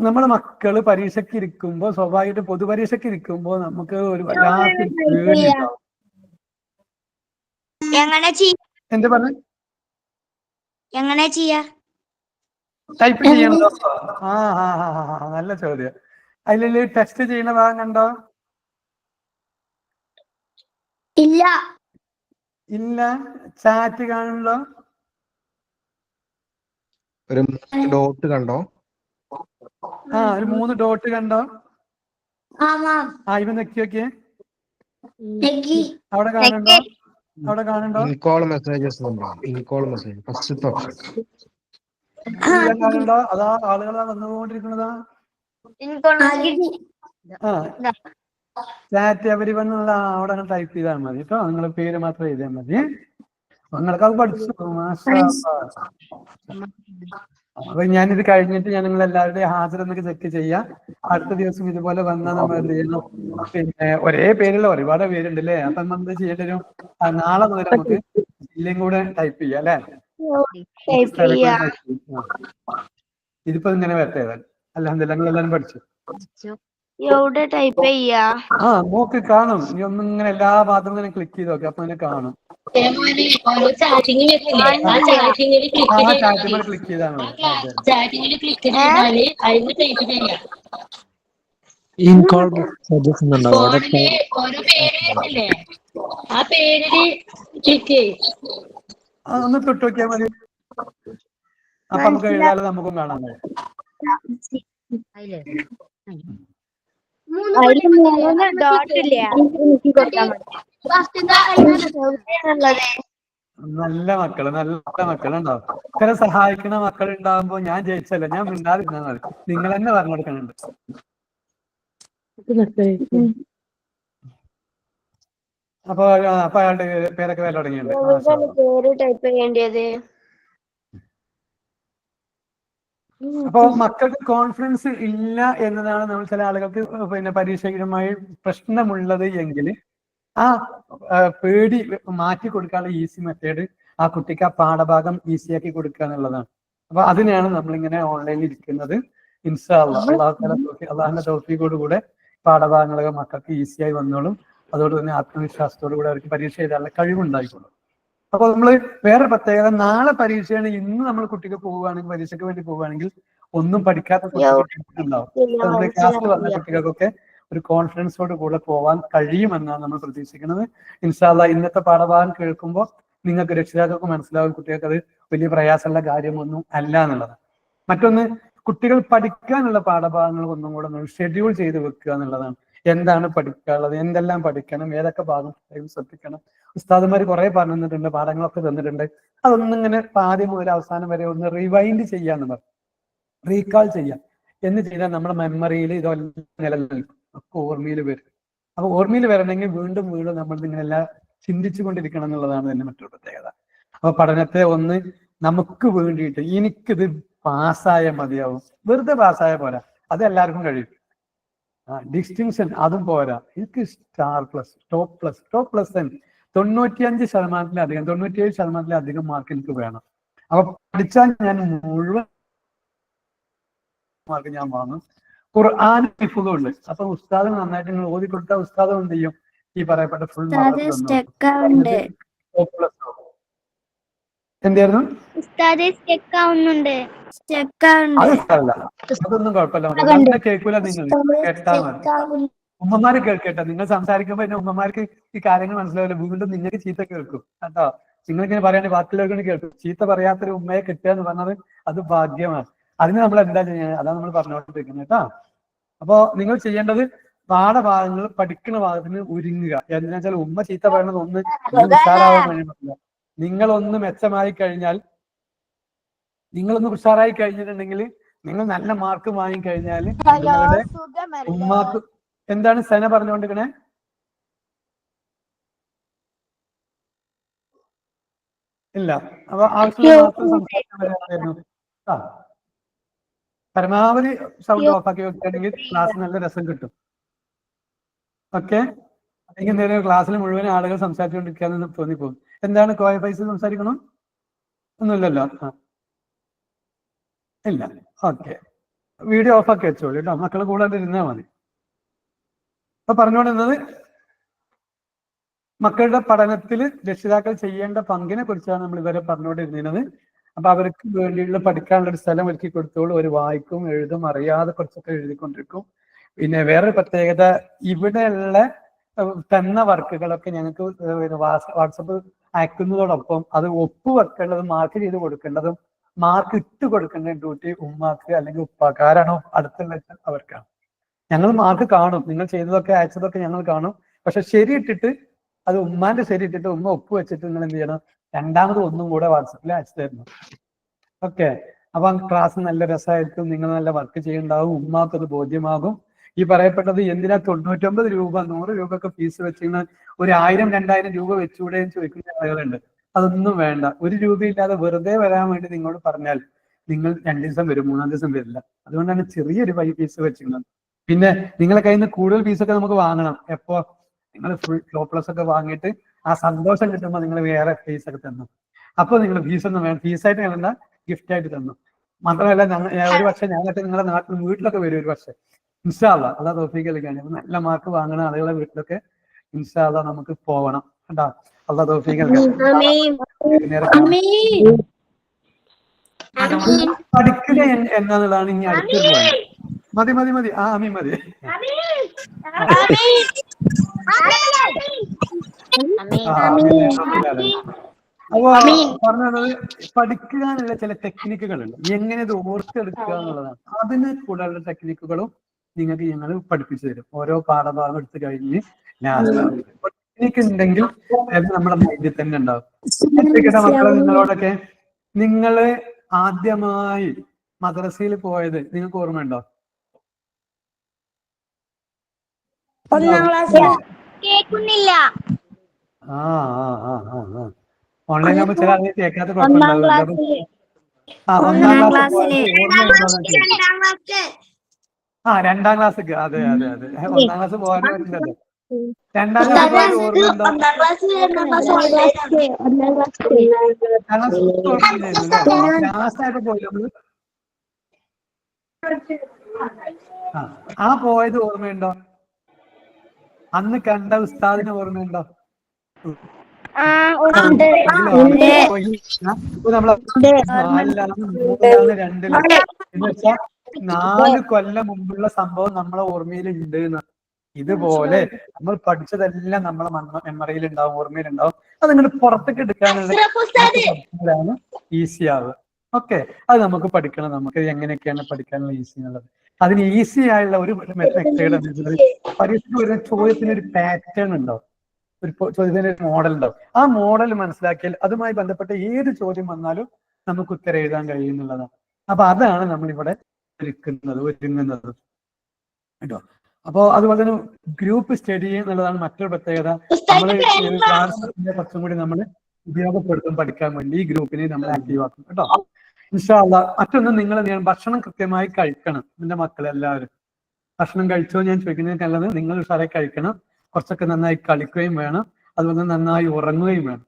നമ്മളെ മക്കള് പരീക്ഷയ്ക്ക് ഇരിക്കുമ്പോ സ്വാഭാവികമായിട്ട് പൊതുപരീക്ഷയ്ക്ക് ഇരിക്കുമ്പോ നമുക്ക് ഒരു വല്ലാത്തൊരു പേടി ഉണ്ടാവും. എന്താ പറഞ്ഞ എങ്ങനെ ചെയ്യാ? ടൈപ്പ് ചെയ്യണോ? നല്ല ചോദ്യം. അതിൽ ടെസ്റ്റ് ചെയ്യുന്ന ഭാഗം കണ്ടോ? ഇല്ല. ചാറ്റ് കാണുന്നോ? ഒരു ഡോട്ട് കണ്ടോ? ഒരു 3 ഡോട്ട് കണ്ടോ? ഇവ നെക്കി നോക്കിയേ. അവിടെ കാണുന്നുണ്ടോ? ഇൻകോൾ മെസ്സേജസ് ഉണ്ടോ? ഇൻകോൾ മെസ്സേജ് ഫസ്റ്റത്തെ ഓപ്ഷൻ കാണുന്നുണ്ടോ? അതാ ആളുകളാ വന്നുകൊണ്ടിരിക്കുന്നതാ. ചാറ്റ് എവരിവൺ എന്നുള്ള അവിടെ ടൈപ്പ് ചെയ്താൽ മതി കേട്ടോ. നിങ്ങളെ പേര് മാത്രം എഴുതിയാൽ മതി. നിങ്ങൾക്ക് അത് പഠിച്ചു. അപ്പൊ ഞാനിത് കഴിഞ്ഞിട്ട് ഞാൻ നിങ്ങൾ എല്ലാവരുടെയും ഹാജർ എന്നൊക്കെ ചെക്ക് ചെയ്യാം. അടുത്ത ദിവസം ഇതുപോലെ വന്നാൽ നമ്മൾ എന്ത് ചെയ്യണം, പിന്നെ ഒരേ പേരുള്ള ഒരുപാട് പേരുണ്ട് അല്ലേ. അപ്പൊ നമ്മൾ എന്ത് ചെയ്യേണ്ടി വരും, നാളെ മുതൽ നമുക്ക് ജില്ലയും കൂടെ ടൈപ്പ് ചെയ്യാം അല്ലെ. ഇതിപ്പോ ഇങ്ങനെ വരട്ടെ. അൽഹംദുലില്ലാ നിങ്ങൾ എല്ലാവരും പഠിച്ചു. നോക്ക്, കാണും. ഇനി ഒന്നും ഇങ്ങനെ എല്ലാ ഭാഗത്തും ഇങ്ങനെ ക്ലിക്ക് ചെയ്ത് നോക്കി, അപ്പൊ ഇങ്ങനെ കാണും. ചാറ്റിൽ ക്ലിക്ക് ചെയ്താൽ ഇൻകോൾ മെസ്സേജസ് ഉണ്ടോ? ഒന്ന് തൊട്ട് നോക്കിയാൽ മതി. അപ്പൊ നമുക്ക് എഴുതാതെ നമുക്കും കാണാൻ കഴിയും. നല്ല മക്കളുണ്ടാവും. ഇത്ര സഹായിക്കുന്ന മക്കൾ ഉണ്ടാവുമ്പോ ഞാൻ ജയിച്ചല്ലോ, ഞാൻ മിണ്ടാതിരുന്നാൽ മതി. നിങ്ങൾ തന്നെ പറഞ്ഞു കൊടുക്കുന്നുണ്ട്. അപ്പൊ അയാളുടെ പേരൊക്കെ വല്ല തുടങ്ങിയിട്ടുണ്ട്. അപ്പൊ മക്കൾക്ക് കോൺഫിഡൻസ് ഇല്ല എന്നതാണ് നമ്മൾ ചില ആളുകൾക്ക് പിന്നെ പരീക്ഷയുമായി പ്രശ്നമുള്ളത് എങ്കിൽ ആ പേടി മാറ്റി കൊടുക്കാനുള്ള ഈസി മെത്തേഡ് ആ കുട്ടിക്ക് ആ പാഠഭാഗം ഈസിയാക്കി കൊടുക്കുക എന്നുള്ളതാണ്. അപ്പൊ അതിനെയാണ് നമ്മളിങ്ങനെ ഓൺലൈനിൽ ഇരിക്കുന്നത്. ഇൻഷാ അല്ലാഹ് അള്ളാഹുവിന്റെ തൗഫീഖോട് കൂടെ പാഠഭാഗങ്ങളൊക്കെ മക്കൾക്ക് ഈസിയായി വന്നോളും. അതോടെ തന്നെ ആത്മവിശ്വാസത്തോടു കൂടെ അവർക്ക് പരീക്ഷ എഴുതാനുള്ള കഴിവുണ്ടായിക്കോളും. അപ്പൊ നമ്മൾ വേറെ പ്രത്യേകത, നാളെ പരീക്ഷയാണ്, ഇന്ന് നമ്മൾ കുട്ടിക്ക് പോവുകയാണെങ്കിൽ, പരീക്ഷയ്ക്ക് വേണ്ടി പോവുകയാണെങ്കിൽ ഒന്നും പഠിക്കാത്ത കുട്ടികളുണ്ടാവും. നമ്മുടെ ക്ലാസ്സിൽ വന്ന കുട്ടികൾക്കൊക്കെ ഒരു കോൺഫിഡൻസോട് കൂടെ പോവാൻ കഴിയുമെന്നാണ് നമ്മൾ പ്രതീക്ഷിക്കുന്നത്. ഇൻഷാ അല്ലാഹ് ഇന്നത്തെ പാഠഭാഗം കേൾക്കുമ്പോൾ നിങ്ങൾക്ക് രക്ഷിതാക്കൾക്ക് മനസ്സിലാവും കുട്ടികൾക്ക് അത് വലിയ പ്രയാസമുള്ള കാര്യമൊന്നും അല്ല എന്നുള്ളത്. മറ്റൊന്ന്, കുട്ടികൾ പഠിക്കാനുള്ള പാഠഭാഗങ്ങൾ ഒന്നും കൂടെ ഷെഡ്യൂൾ ചെയ്ത് വെക്കുക എന്നുള്ളതാണ്. എന്താണ് പഠിക്കാനുള്ളത്, എന്തെല്ലാം പഠിക്കണം, ഏതൊക്കെ ഭാഗം ശ്രദ്ധിക്കണം. ഉസ്താദുമാർ കുറെ പറഞ്ഞു തന്നിട്ടുണ്ട്, പാഠങ്ങളൊക്കെ തന്നിട്ടുണ്ട്. അതൊന്നും ഇങ്ങനെ ആദ്യം മുതൽ അവസാനം വരെ ഒന്ന് റിവൈൻഡ് ചെയ്യാന്ന് പറഞ്ഞു, റീകാൾ ചെയ്യാം എന്ന് ചെയ്താൽ നമ്മുടെ മെമ്മറിയിൽ ഇതെല്ലാം നിലനിൽക്കും, ഒക്കെ ഓർമ്മയിൽ വരും. അപ്പൊ ഓർമ്മയിൽ വരണമെങ്കിൽ വീണ്ടും നമ്മൾ ഇങ്ങനെല്ലാം ചിന്തിച്ചു കൊണ്ടിരിക്കണം എന്നുള്ളതാണ് തന്നെ മറ്റൊരു പ്രത്യേകത. അപ്പൊ പഠനത്തെ ഒന്ന് നമുക്ക് വേണ്ടിയിട്ട്, എനിക്കിത് പാസ്സായ മതിയാവും. വെറുതെ പാസ്സായ പോരാ, അത് എല്ലാവർക്കും കഴിയും. ഡിസ്റ്റിങ്ഷൻ അതും പോരാ, എനിക്ക് സ്റ്റാർ പ്ലസ്, ടോപ്പ് പ്ലസ് 95%-ലധികം 97%-ലധികം മാർക്ക് എനിക്ക് വേണം. അപ്പൊ പഠിച്ചാൽ ഞാൻ മുഴുവൻ മാർക്ക് ഞാൻ വാങ്ങും. ഖുർആൻ ഹിഫ്ളുണ്ട്. അപ്പൊ ഉസ്താദ് നന്നായിട്ട് നിങ്ങൾ ഓതി കൊടുത്താൽ ഉസ്താദ് എന്ത് ചെയ്യും? ഈ പറയപ്പെട്ട ഫുൾ മാർക്ക് എന്തായിരുന്നു? അതൊന്നും കുഴപ്പമില്ല, കേൾക്കൂല. നിങ്ങൾ കേട്ടാൽ മതി. ഉമ്മമാര് കേൾക്കട്ടെ. നിങ്ങൾ സംസാരിക്കുമ്പോ എന്നെ ഉമ്മമാർക്ക് ഈ കാര്യങ്ങൾ മനസ്സിലാവില്ല. വീണ്ടും നിങ്ങൾക്ക് ചീത്ത കേൾക്കും കേട്ടോ. നിങ്ങളിങ്ങനെ പറയാൻ ബാക്കിയുള്ളവർക്ക് കേൾക്കും. ചീത്ത പറയാത്തൊരു ഉമ്മയെ കിട്ടുക എന്ന് പറഞ്ഞത് അത് ഭാഗ്യമാണ്. അതിന് നമ്മൾ എന്താ ചെയ്യുക? അതാണ് നമ്മൾ പറഞ്ഞുകൊണ്ടിരിക്കുന്നത് കേട്ടോ. അപ്പോ നിങ്ങൾ ചെയ്യേണ്ടത് പാഠഭാഗങ്ങൾ പഠിക്കുന്ന ഭാഗത്തിന് ഒരുങ്ങുക. എന്താ വെച്ചാൽ ഉമ്മ ചീത്ത പറയണത് ഒന്ന് ഉഷാറാവാൻ വേണ്ടി പറ്റില്ല. നിങ്ങളൊന്ന് മെച്ചമായി കഴിഞ്ഞാൽ, നിങ്ങളൊന്ന് ഉഷാറായി കഴിഞ്ഞിട്ടുണ്ടെങ്കിൽ, നിങ്ങൾ നല്ല മാർക്ക് വാങ്ങിക്കഴിഞ്ഞാൽ നിങ്ങളുടെ ഉമ്മാക്ക് എന്താണ് സന പറഞ്ഞുകൊണ്ടിരിക്കണേ? ഇല്ല. അപ്പൊ ആവശ്യമുള്ള മാത്രം സംസാരിക്കാൻ വരാമായിരുന്നു. പരമാവധി സൗണ്ട് ഓഫാക്കി വെക്കുകയാണെങ്കിൽ ക്ലാസ് നല്ല രസം കിട്ടും. ഓക്കെ. അല്ലെങ്കിൽ എന്തെങ്കിലും ക്ലാസ്സിൽ മുഴുവൻ ആളുകൾ സംസാരിച്ചുകൊണ്ടിരിക്കാന്ന് തോന്നിപ്പോകും. എന്താണ് കോയ പൈസ സംസാരിക്കണം? ഒന്നുമില്ലല്ലോ. ഇല്ല. ഓക്കെ. വീഡിയോ ഓഫാക്കി വെച്ചോളൂ കേട്ടോ. മക്കളെ കൂടാതെ ഇരുന്നാൽ മതി. അപ്പൊ പറഞ്ഞുകൊണ്ടിരുന്നത് മക്കളുടെ പഠനത്തിൽ രക്ഷിതാക്കൾ ചെയ്യേണ്ട പങ്കിനെ കുറിച്ചാണ് നമ്മൾ ഇവരെ പറഞ്ഞുകൊണ്ടിരുന്നത്. അപ്പൊ അവർക്ക് വേണ്ടിയുള്ള പഠിക്കാനുള്ള ഒരു സ്ഥലം ഒരുക്കി കൊടുത്തോളൂ. ഒരു വായിക്കും എഴുതും, അറിയാതെ കുറച്ചൊക്കെ എഴുതിക്കൊണ്ടിരിക്കും. പിന്നെ വേറൊരു പ്രത്യേകത, ഇവിടെയുള്ള തന്ന വർക്കുകളൊക്കെ ഞങ്ങൾക്ക് വാട്സപ്പ് അയക്കുന്നതോടൊപ്പം അത് ഒപ്പുവെക്കേണ്ടതും മാർക്ക് ചെയ്ത് കൊടുക്കേണ്ടതും മാർക്ക് ഇട്ട് കൊടുക്കേണ്ട ഡ്യൂട്ടി ഉമ്മാക്ക് അല്ലെങ്കിൽ ഉപ്പാക്കാരാണോ അടുത്തുള്ള അവർക്കാണ്. ഞങ്ങൾ മാർക്ക് കാണും, നിങ്ങൾ ചെയ്തതൊക്കെ അയച്ചതൊക്കെ ഞങ്ങൾ കാണും. പക്ഷെ ശരിയിട്ടിട്ട് അത് ഉമ്മാന്റെ ശരിയിട്ടിട്ട് ഉമ്മ ഒപ്പ് വെച്ചിട്ട് നിങ്ങൾ എന്ത് ചെയ്യണം? രണ്ടാമത് ഒന്നും കൂടെ വാട്സപ്പിൽ അയച്ചു തരണം. ഓക്കെ. അപ്പൊ ക്ലാസ് നല്ല രസമായിരിക്കും, നിങ്ങൾ നല്ല വർക്ക് ചെയ്യുന്നുണ്ടാവും, ഉമ്മാക്ക് അത് ബോധ്യമാകും. ഈ പറയപ്പെട്ടത് എന്തിനാ 99 രൂപ 100 രൂപ ഒക്കെ ഫീസ് വെച്ചിരുന്ന ഒരു 1000-2000 രൂപ വെച്ചുകൂടെ എന്ന് ചോദിക്കുന്ന ആളുകളുണ്ട്. അതൊന്നും വേണ്ട. 1 രൂപയില്ലാതെ വെറുതെ വരാൻ വേണ്ടി നിങ്ങളോട് പറഞ്ഞാൽ നിങ്ങൾ 2 ദിവസം വരും, 3-ാം ദിവസം വരില്ല. അതുകൊണ്ടാണ് ചെറിയൊരു ഫീസ് വെച്ചിരുന്നത്. പിന്നെ നിങ്ങളെ കയ്യിൽ നിന്ന് കൂടുതൽ ഫീസൊക്കെ നമുക്ക് വാങ്ങണം. എപ്പോ നിങ്ങൾ ഫുൾ പ്ലസ് ഒക്കെ വാങ്ങിയിട്ട് ആ സന്തോഷം കിട്ടുമ്പോൾ നിങ്ങൾ വേറെ ഫീസ് ഒക്കെ തന്നു. അപ്പൊ നിങ്ങൾ ഫീസൊന്നും വേണം, ഫീസായിട്ട് ഞങ്ങൾ ഗിഫ്റ്റ് ആയിട്ട് തന്നു. മാത്രമല്ല ഒരു പക്ഷെ ഞങ്ങൾക്ക് നിങ്ങളുടെ നാട്ടിൽ വീട്ടിലൊക്കെ വരും ഒരു പക്ഷെ. ഇൻഷാ അല്ലാ അല്ലാ തൗഫീഖ് നൽകാൻ. നല്ല മാർക്ക് വാങ്ങുന്ന ആളുകളെ വീട്ടിലൊക്കെ ഇൻഷാ അല്ലാ നമുക്ക് പോകണം കേട്ടോ. അല്ലാ തൗഫീഖ് നൽകാൻ. പഠിക്കുക എന്നാന്നുള്ളതാണ് ഇനി അടുത്തൊരു പോയിന്റ്. മതി. അമീൻ മതി. അപ്പൊ പറഞ്ഞത് പഠിക്കാനുള്ള ചില ടെക്നിക്കുകളുണ്ട്. എങ്ങനെ ഇത് ഓർത്തെടുക്കുക എന്നുള്ളതാണ്. അതിന് കൂടുതലുള്ള ടെക്നിക്കുകളും നിങ്ങൾക്ക് ഞങ്ങൾ പഠിപ്പിച്ചു തരും. ഓരോ പാഠഭാഗം എടുത്തു കഴിഞ്ഞ് ടെക്നിക്ക് ഉണ്ടെങ്കിൽ അത് നമ്മുടെ മൈൻഡിൽ തന്നെ ഉണ്ടാവും. മക്കളെ നിങ്ങളോടൊക്കെ നിങ്ങള് ആദ്യമായി മദ്രസയിൽ പോയത് നിങ്ങൾക്ക് ഓർമ്മയുണ്ടോ? ഓൺലൈൻ ആകുമ്പോ ചില ആളുകൾ കേൾക്കാത്ത കുഴപ്പമുണ്ടാവും. 1-ാം ക്ലാസ് രണ്ടാം ക്ലാസ്. അതെ. 1-ാം ക്ലാസ് പോകാൻ പറ്റില്ലല്ലോ. 2-ാം ക്ലാസ് പോയത് ഓർമ്മയുണ്ടോ? 2-ാം ക്ലാസ് ലാസ്റ്റ് പോയില്ല നമ്മള്. പോയത് ഓർമ്മയുണ്ടോ? അന്ന് കണ്ട ഉസ്താദിനെ ഓർമ്മയുണ്ടോ? നമ്മളെ 4-ലാണ് 3-ലാണ് 2-ല് എന്ന് വെച്ചാൽ 4 കൊല്ലം മുമ്പുള്ള സംഭവം നമ്മളെ ഓർമ്മയിൽ ഉണ്ട് എന്ന്. ഇതുപോലെ നമ്മൾ പഠിച്ചതെല്ലാം നമ്മളെ മെമ്മറിയിൽ ഉണ്ടാവും, ഓർമ്മയിലുണ്ടാവും. അത് നിങ്ങൾ പുറത്തേക്ക് എടുക്കാനുള്ള ഈസി ആവുക. ഓക്കെ. അത് നമുക്ക് പഠിക്കണം. നമുക്ക് എങ്ങനെയൊക്കെയാണ് പഠിക്കാനുള്ള ഈസി എന്നുള്ളത്. അതിന് ഈസി ആയുള്ള ഒരു മെത്തേഡ് പരീക്ഷയ്ക്ക് വരുന്ന ചോദ്യത്തിന് ഒരു പാറ്റേൺ ഉണ്ടാവും, ഒരു ചോദ്യത്തിന് ഒരു മോഡൽ ഉണ്ടാവും. ആ മോഡൽ മനസ്സിലാക്കിയാൽ അതുമായി ബന്ധപ്പെട്ട ഏത് ചോദ്യം വന്നാലും നമുക്ക് ഉത്തരം എഴുതാൻ കഴിയുന്നുള്ളതാണ്. അപ്പൊ അതാണ് നമ്മളിവിടെ ഒരുങ്ങുന്നത് കേട്ടോ. അപ്പോ അതുപോലെ തന്നെ ഗ്രൂപ്പ് സ്റ്റഡി എന്നുള്ളതാണ് മറ്റൊരു പ്രത്യേകത. നമ്മൾ കുറച്ചും കൂടി നമ്മൾ ഉപയോഗപ്പെടുത്തും പഠിക്കാൻ വേണ്ടി ഈ ഗ്രൂപ്പിനെ നമ്മൾ ആക്റ്റീവ് ആക്കും കേട്ടോ. ഇൻഷാ അല്ലാഹ്. മറ്റൊന്ന് നിങ്ങൾ ഭക്ഷണം കൃത്യമായി കഴിക്കണം. എന്റെ മക്കളെല്ലാവരും ഭക്ഷണം കഴിച്ചോ ഞാൻ ചോദിക്കുന്നതിന് നല്ലത് നിങ്ങൾ ഉഷാറായി കഴിക്കണം. കുറച്ചൊക്കെ നന്നായി കളിക്കുകയും വേണം. അതുപോലെ നന്നായി ഉറങ്ങുകയും വേണം.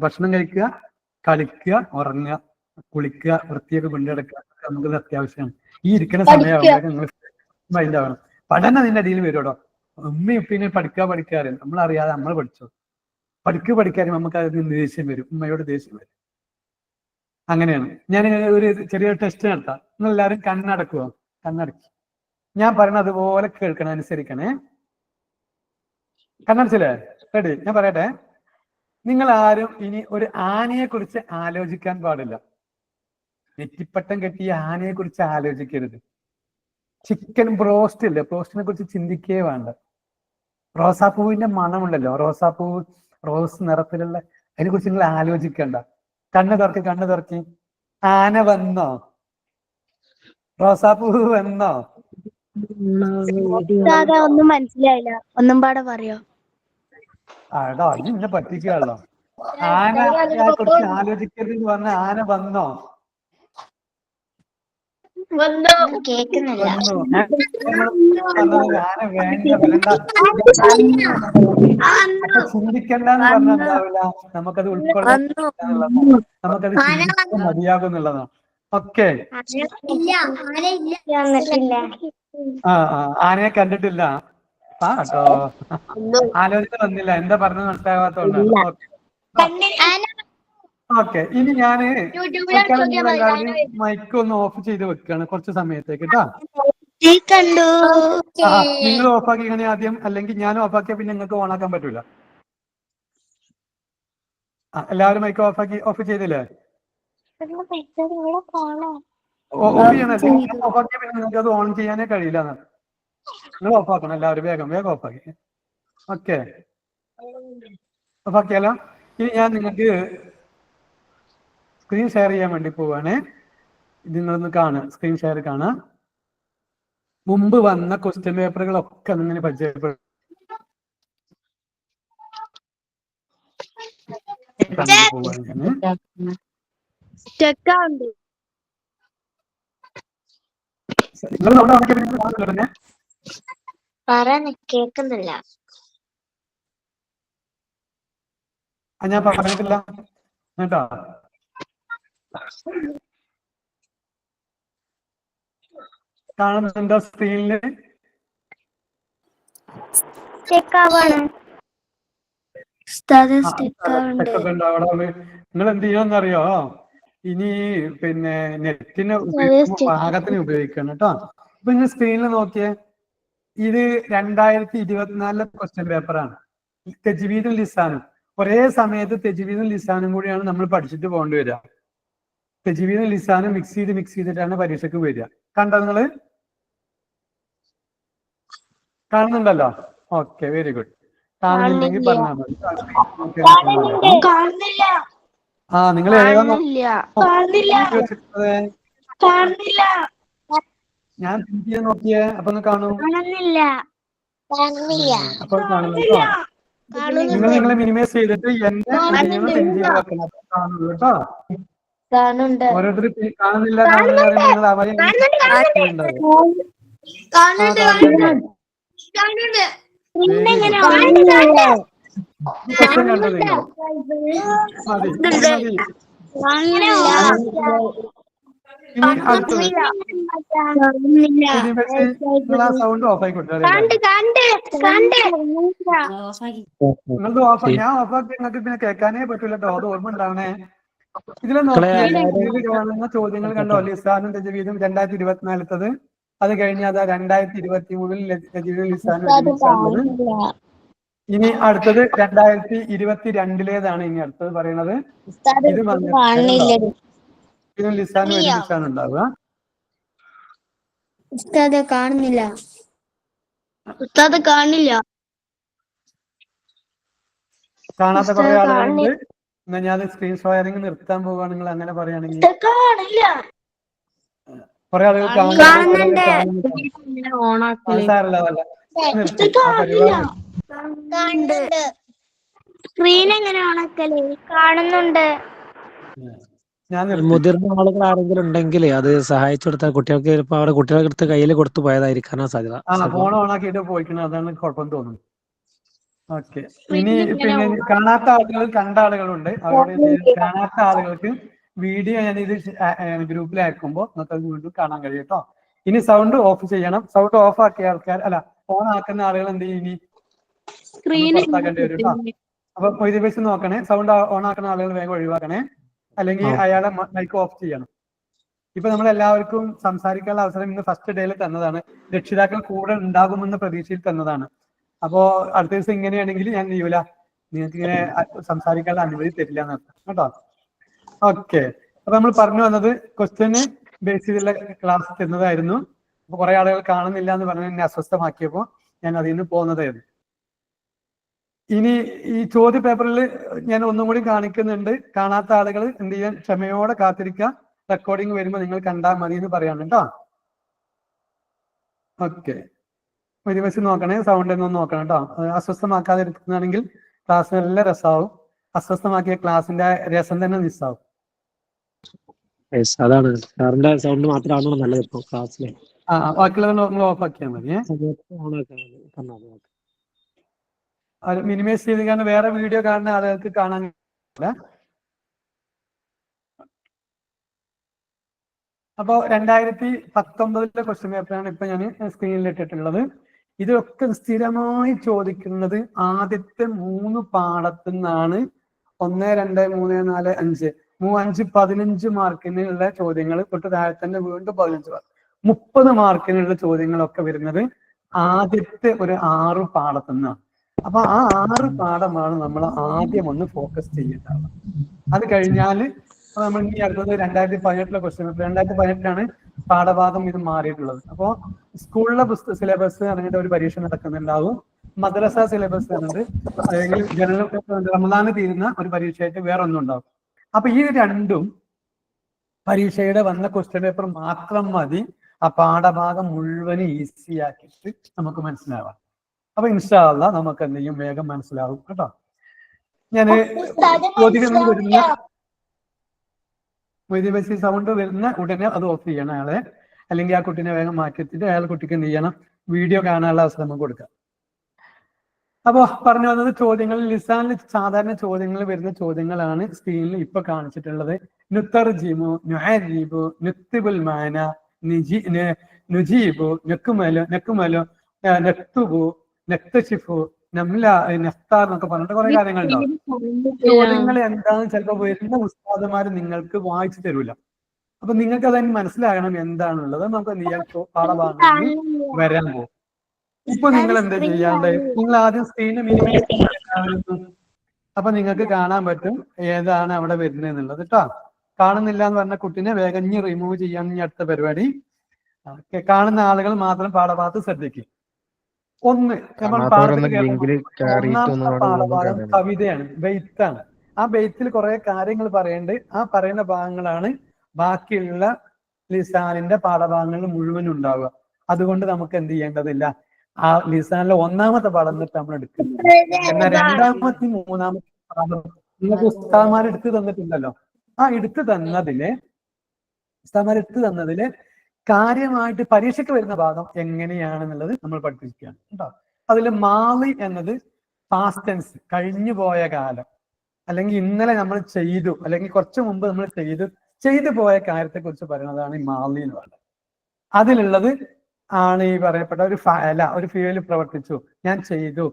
ഭക്ഷണം കഴിക്കുക, കളിക്കുക, ഉറങ്ങുക, കുളിക്കുക, വൃത്തിയൊക്കെ കൊണ്ടുനടക്കുക നമുക്ക് അത്യാവശ്യമാണ്. ഈ ഇരിക്കുന്ന സമയമാകുമ്പോഴേക്കും നിങ്ങൾ മൈൻഡ് ആവണം. പഠനം അതിന്റെ അടിയിൽ വരുമോ? ഉമ്മയും ഉപ്പിനെ പഠിക്കാറ് നമ്മളറിയാതെ നമ്മൾ പഠിച്ചു. പഠിക്കാനും നമുക്ക് അതിന് ദേഷ്യം വരും, ഉമ്മയോട് ദേഷ്യം വരും. അങ്ങനെയാണ്. ഞാൻ ഒരു ചെറിയ ടെസ്റ്റ് നടത്താം. നിങ്ങൾ എല്ലാവരും കണ്ണടക്കുവോ? കണ്ണടക്കി ഞാൻ പറയണ അതുപോലെ കേൾക്കണം, അനുസരിക്കണേ. കണ്ണടച്ചില്ലേ? റെഡി? ഞാൻ പറയട്ടെ. നിങ്ങൾ ആരും ഇനി ഒരു ആനയെ കുറിച്ച് ആലോചിക്കാൻ പാടില്ല. നെറ്റിപ്പട്ടം കെട്ടിയ ആനയെ കുറിച്ച് ആലോചിക്കരുത്. ചിക്കൻ ബ്രോസ്റ്റ് ഇല്ലേ, ബ്രോസ്റ്റിനെ കുറിച്ച് ചിന്തിക്കേ വേണ്ട. റോസാപ്പൂവിന്റെ മണമുണ്ടല്ലോ, റോസാപ്പൂവ് റോസ് നിറത്തിലുള്ള, അതിനെ കുറിച്ച് നിങ്ങൾ ആലോചിക്കണ്ട. കണ്ണ് തുറക്കി. ആന വന്നോ? റോസാപ്പൂവ് വന്നോ? ഒന്നും മനസ്സിലായില്ല, ഒന്നും പാടെ പറയോ? ആടാ ഇനി എന്നെ പറ്റിക്കുകയാണല്ലോ. ആനയെ കുറിച്ച് ആലോചിക്കരുതെന്ന് പറഞ്ഞ ആന വന്നോ? കേക്കുന്നില്ല. ആന വേണ്ട അപ്പൊ ചിന്തിക്കണ്ടെന്ന് പറഞ്ഞാൽ എന്താവില്ല, നമുക്കത് ഉൾക്കൊള്ളാൻ നമുക്കത് ചിന്തിക്കാൻ മതിയാകും എന്നുള്ളതാണ്. ഓക്കെ. ആനയെ കണ്ടിട്ടില്ല. കേട്ടോ, ആലോചന വന്നില്ല. എന്താ പറഞ്ഞത് മനസ്സിലാകാത്തോണ്ടാണ്. ഓക്കെ. ഇനി ഞാന് മൈക്ക് ഒന്ന് ഓഫ് ചെയ്ത് വെക്കുകയാണ് കുറച്ച് സമയത്തേക്ക് കേട്ടോ. നിങ്ങൾ ഓഫാക്കിക്കണേ ആദ്യം, അല്ലെങ്കിൽ ഞാൻ ഓഫാക്കിയാ പിന്നെ നിങ്ങൾക്ക് ഓണാക്കാൻ പറ്റൂല. എല്ലാവരും മൈക്ക് ഓഫ് ചെയ്തില്ലേ? ഓഫ് ചെയ്യണല്ലേ? ഓഫാക്കിയാ പിന്നെ നിങ്ങൾക്ക് അത് ഓൺ ചെയ്യാനേ കഴിയില്ല. നിങ്ങൾ ഓഫാക്കണം എല്ലാവരും, വേഗം ഓഫാക്കി. ഓക്കെ, ഓഫാക്കിയാലോ? ഇനി ഞാൻ നിങ്ങൾക്ക് സ്ക്രീൻ ഷെയർ ചെയ്യാൻ വേണ്ടി പോവാണ്. ഇത് നിങ്ങളൊന്ന് കാണുക, സ്ക്രീൻ ഷെയർ കാണാം. മുമ്പ് വന്ന ക്വസ്റ്റ്യൻ പേപ്പറുകളൊക്കെ നിങ്ങനെ പരിചയപ്പെടും. കേക്കുന്നില്ല. ഞാൻ പറഞ്ഞിട്ടില്ല കേട്ടോ. കാണുന്നുണ്ടോ സ്ക്രീനില്? നിങ്ങൾ എന്ത് ചെയ്യണമെന്നറിയോ? ഇനി പിന്നെ നെറ്റിന് പാകത്തിന് ഉപയോഗിക്കണം കേട്ടോ. അപ്പൊ ഇനി സ്ക്രീനിൽ നോക്കിയേ, ഇത് 2024 ക്വസ്റ്റ്യൻ പേപ്പറാണ്. തെജ്വീദും ലിസാനും ഒരേ സമയത്ത് തെജ്വീദും ലിസാനും കൂടിയാണ് നമ്മൾ പഠിച്ചിട്ട് പോകേണ്ടി വരിക. തെജ്വീദും ലിസാനും മിക്സ് ചെയ്തിട്ടാണ് പരീക്ഷയ്ക്ക് വരിക. കണ്ടോ നിങ്ങള്? കാണുന്നുണ്ടല്ലോ? Okay, very good. കാണുന്നില്ലെങ്കിൽ പറഞ്ഞാൽ മതി. നിങ്ങൾ ഞാൻ തിരികെ നോക്കിയേ, അപ്പൊ ഒന്ന് കാണൂ. അപ്പൊ കാണുന്നുണ്ടോ? നിങ്ങൾ മിനിമൈസ് ചെയ്തിട്ട് എന്റെ വെക്കണം. കാണുള്ളൂ കേട്ടോ. ഓരോരുത്തർ കാണുന്നില്ല നിങ്ങൾ അവരെ കണ്ടോ നിങ്ങൾ? ഇനി അടുത്തത് നിങ്ങൾ ആ സൗണ്ട് ഓഫ് ആയി കൊടുത്താൽ നിങ്ങൾക്ക് ഓഫ്. ഞാൻ ഓഫാക്കി നിങ്ങൾക്ക് പിന്നെ കേൾക്കാനേ പറ്റൂല കേട്ടോ, അത് ഓർമ്മ ഉണ്ടാവണേ. ഇതിലെ നോക്കിയാൽ കാണുന്ന ചോദ്യങ്ങൾ കണ്ടോ? ലിസാനും തജ്വീദും 2024. അത് കഴിഞ്ഞ് അതാ 2023 തജ്വീദും ലിസാനും. ഇനി അടുത്തത് 2022 ഇനി അടുത്തത് പറയുന്നത്. ഇത് ഇതിന് ലിസാനും ഉണ്ടാവുക. കാണുന്നില്ല. കാണാത്ത കുറെ ആളുകളുണ്ട്. എന്നാ ഞാൻ സ്ക്രീൻ ഷെയറിംഗ് നിർത്താൻ പോവുക. നിങ്ങൾ അങ്ങനെ പറയുകയാണെങ്കിൽ കുറെ ആളുകൾ സ്ക്രീൻ എങ്ങനെ ഓണാക്കല്? കാണുന്നുണ്ട്. ഞാൻ മുതിർന്ന ആളുകൾ ആരെങ്കിലും ഉണ്ടെങ്കിൽ അത് സഹായിച്ചു കൊടുത്താൽ കുട്ടികൾക്ക് ചിലപ്പോൾ അവിടെ കുട്ടികളുടെ അടുത്ത് കയ്യിൽ കൊടുത്തു പോയതായിരിക്കാനാ സാധ്യത. ഫോൺ ഓണാക്കിയിട്ട് പോയിക്കുന്നത്, അതാണ് കുഴപ്പം തോന്നുന്നു. ഓക്കെ, ഇനി സ്ക്രീൻ ഇങ്ങനെ പിന്നെ കാണാത്ത ആളുകൾ, കണ്ട ആളുകളുണ്ട്. അവരോട് കാണാത്ത ആളുകൾക്ക് വീഡിയോ ഞാൻ ഇത് ഗ്രൂപ്പിൽ അയക്കുമ്പോൾ നമുക്ക് വീണ്ടും കാണാൻ കഴിയും കേട്ടോ. ഇനി സൗണ്ട് ഓഫ് ചെയ്യണം. സൗണ്ട് ഓഫ് ആക്കിയ ആൾക്കാർ, അല്ല ഓൺ ആക്കുന്ന ആളുകൾ എന്ത് ചെയ്യും, ഇനി സ്ക്രീൻ പുറത്താക്കേണ്ടി വരും കേട്ടോ. അപ്പൊ മൊയ്തീൻ നോക്കണേ, സൗണ്ട് ഓൺ ആക്കുന്ന ആളുകൾ വേഗം ഒഴിവാക്കണേ, അല്ലെങ്കിൽ അയാളെ മൈക്ക് ഓഫ് ചെയ്യണം. ഇപ്പൊ നമ്മൾ എല്ലാവർക്കും സംസാരിക്കാനുള്ള അവസരം ഇന്ന് ഫസ്റ്റ് ഡേയിൽ തന്നതാണ്. രക്ഷിതാക്കൾ കൂടെ ഉണ്ടാകുമെന്ന പ്രതീക്ഷയിൽ തന്നതാണ്. അപ്പോ അടുത്ത ദിവസം ഇങ്ങനെയാണെങ്കിൽ ഞാൻ ചെയ്യൂല, നിങ്ങൾക്ക് ഇങ്ങനെ സംസാരിക്കാനുള്ള അനുമതി തരില്ല എന്നർത്ഥം കേട്ടോ. ഓക്കെ, അപ്പൊ നമ്മൾ പറഞ്ഞു വന്നത് ക്വസ്റ്റ്യന് ബേസ് ചെയ്തുള്ള ക്ലാസ് തരുന്നതായിരുന്നു. അപ്പൊ കുറെ ആളുകൾ കാണുന്നില്ല എന്ന് പറഞ്ഞ് എന്നെ അസ്വസ്ഥമാക്കിയപ്പോ ഞാൻ അതിൽ നിന്ന് പോകുന്നതായിരുന്നു. ഇനി ഈ ചോദ്യ പേപ്പറിൽ ഞാൻ ഒന്നും കൂടി കാണിക്കുന്നുണ്ട്. കാണാത്ത ആളുകൾ എന്ത് ചെയ്യാൻ, ക്ഷമയോടെ കാത്തിരിക്കുക. റെക്കോർഡിംഗ് വരുമ്പോൾ നിങ്ങൾ കണ്ടാൽ മതി എന്ന് പറയാണ് കേട്ടോ. ഓക്കെ, ഒരു വശം നോക്കണേ, സൗണ്ട് എന്നൊന്ന് നോക്കണം കേട്ടോ. അസ്വസ്ഥമാക്കാതെ ഇരിക്കുന്നതാണെങ്കിൽ ക്ലാസ് നല്ല രസമാവും. അസ്വസ്ഥമാക്കിയ ക്ലാസിന്റെ രസം തന്നെ മിസ്സാവും. അതാണ് സാറിന്റെ സൗണ്ട് മാത്രമാണോ നല്ലത് ഇപ്പൊ ക്ലാസ്സിലെ? ബാക്കിയുള്ളത് നമ്മൾ ഓഫ് ആക്കിയാൽ മതി. മിനിമൈസ് ചെയ്ത് കാരണം വേറെ വീഡിയോ കാണുന്ന ആളുകൾക്ക് കാണാൻ. അപ്പോ 2019 ക്വസ്റ്റ്യൻ പേപ്പറാണ് ഇപ്പൊ ഞാൻ സ്ക്രീനിൽ ഇട്ടിട്ടുള്ളത്. ഇതൊക്കെ സ്ഥിരമായി ചോദിക്കുന്നത് ആദ്യത്തെ 3 പാഠത്തു നിന്നാണ്. 1, 2, 3, 4, 5 15 മാർക്കിനുള്ള ചോദ്യങ്ങൾ തൊട്ട് താഴെ തന്നെ വീണ്ടും 15 മാർക്ക്, 30 മാർക്കിനുള്ള ചോദ്യങ്ങളൊക്കെ വരുന്നത് ആദ്യത്തെ ഒരു 6 പാഠത്തു നിന്നാണ്. അപ്പൊ ആ 6 പാഠമാണ് നമ്മൾ ആദ്യം ഒന്ന് ഫോക്കസ് ചെയ്യേണ്ടത്. അത് കഴിഞ്ഞാല് നമ്മൾ ഇനി അടുത്തത് 2018 ക്വസ്റ്റ്യൻ പേപ്പർ. 2018 പാഠഭാഗം ഇത് മാറിയിട്ടുള്ളത്. അപ്പോ സ്കൂളിലെ സിലബസ് പറഞ്ഞിട്ട് ഒരു പരീക്ഷ നടക്കുന്നുണ്ടാവും. മദ്രസ സിലബസ് പറഞ്ഞിട്ട് അല്ലെങ്കിൽ ജനറൽ റമദാന് തീരുന്ന ഒരു പരീക്ഷയായിട്ട് വേറെ ഒന്നും ഉണ്ടാവും. അപ്പൊ ഈ രണ്ടും പരീക്ഷയുടെ വന്ന ക്വസ്റ്റ്യൻ പേപ്പർ മാത്രം മതി ആ പാഠഭാഗം മുഴുവനും ഈസി ആക്കിയിട്ട് നമുക്ക് മനസ്സിലാവാം. അപ്പൊ ഇൻഷാ അല്ലാഹ് നമുക്ക് എന്ത് ചെയ്യും, വേഗം മനസ്സിലാവും കേട്ടോ. ഞാൻ ചോദ്യങ്ങൾ വരുന്ന മൊയ്തീൻ സൗണ്ട് വരുന്ന ഉടനെ അത് ഓഫ് ചെയ്യണം അയാളെ, അല്ലെങ്കിൽ ആ കുട്ടീനെ വേഗം മാറ്റിയെത്തിട്ട് അയാൾ കുട്ടിക്ക് എന്ത് ചെയ്യണം, വീഡിയോ കാണാനുള്ള അവസരം നമുക്ക് കൊടുക്കാം. അപ്പൊ പറഞ്ഞു വന്നത് ചോദ്യങ്ങളിൽ ലിസാനിൽ സാധാരണ ചോദ്യങ്ങൾ വരുന്ന ചോദ്യങ്ങളാണ് സ്ക്രീനിൽ ഇപ്പൊ കാണിച്ചിട്ടുള്ളത്. നുത്തർജിമു, നുഅരിബു, നുക്തിബുൽ മാന, നുജീബു, നക്കുമലു, നക്തുബു, നക്തശിഫു, നഫ്താർ എന്നൊക്കെ പറഞ്ഞിട്ട് കുറെ കാര്യങ്ങളുണ്ടാവും. ചോദ്യങ്ങൾ എന്താണെന്ന് ചിലപ്പോൾ വരുന്ന ഉസ്താദുമാര് നിങ്ങൾക്ക് വായിച്ചു തരൂല. അപ്പൊ നിങ്ങൾക്ക് അതന്നെ മനസ്സിലാകണം എന്താണുള്ളത്. നമുക്ക് എന്ത് ചെയ്യാൻ പാഠഭാഗങ്ങളിൽ വരാൻ പോകും. ഇപ്പൊ നിങ്ങൾ എന്താ ചെയ്യാണ്ട്, നിങ്ങൾ ആദ്യം സ്ക്രീന് മിനിമൈസ് ചെയ്യാറുണ്ട്. അപ്പൊ നിങ്ങൾക്ക് കാണാൻ പറ്റും ഏതാണ് അവിടെ വരുന്നത് എന്നുള്ളത് കേട്ടോ. കാണുന്നില്ല എന്ന് പറഞ്ഞ കുട്ടീനെ വേഗം റിമൂവ് ചെയ്യാൻ അടുത്ത പരിപാടി. കാണുന്ന ആളുകൾ മാത്രം പാഠഭാഗത്ത് ശ്രദ്ധിക്കും. ഒന്ന് നമ്മൾ ഒന്നാമത്തെ പാഠഭാഗം കവിതയാണ്, ബെയ്ത്താണ്. ആ ബെയ്ത്തിൽ കുറെ കാര്യങ്ങൾ പറയുന്നുണ്ട്. ആ പറയുന്ന ഭാഗങ്ങളാണ് ബാക്കിയുള്ള ലിസാനിന്റെ പാഠഭാഗങ്ങൾ മുഴുവൻ ഉണ്ടാവുക. അതുകൊണ്ട് നമുക്ക് എന്ത് ചെയ്യേണ്ടതില്ല, ആ ലിസാനിലെ ഒന്നാമത്തെ പാഠം എന്നിട്ട് നമ്മൾ എടുക്കുന്നത്. എന്നാൽ രണ്ടാമത്തെ 3-ാമത്തെ പാഠം നിങ്ങൾക്ക് ഉസ്താദ്മാർ എടുത്തു തന്നിട്ടുണ്ടല്ലോ. ആ എടുത്തു തന്നതില് കാര്യമായിട്ട് പരീക്ഷയ്ക്ക് വരുന്ന ഭാഗം എങ്ങനെയാണെന്നുള്ളത് നമ്മൾ പഠിപ്പിക്കുകയാണ് കേട്ടോ. അതിൽ മാളി എന്നത് പാസ്റ്റ് ടെൻസ്, കഴിഞ്ഞു പോയ കാലം, അല്ലെങ്കിൽ ഇന്നലെ നമ്മൾ ചെയ്തു, അല്ലെങ്കിൽ കുറച്ചു മുമ്പ് നമ്മൾ ചെയ്തു പോയ കാര്യത്തെ കുറിച്ച് പറയുന്നതാണ് ഈ മാളി എന്ന് പറയുന്നത്. അതിലുള്ളത് ആണ് ഈ പറയപ്പെട്ട ഒരു ഫഅല, ഒരു ഫീൽ പ്രവർത്തിച്ചു, ഞാൻ ചെയ്തു,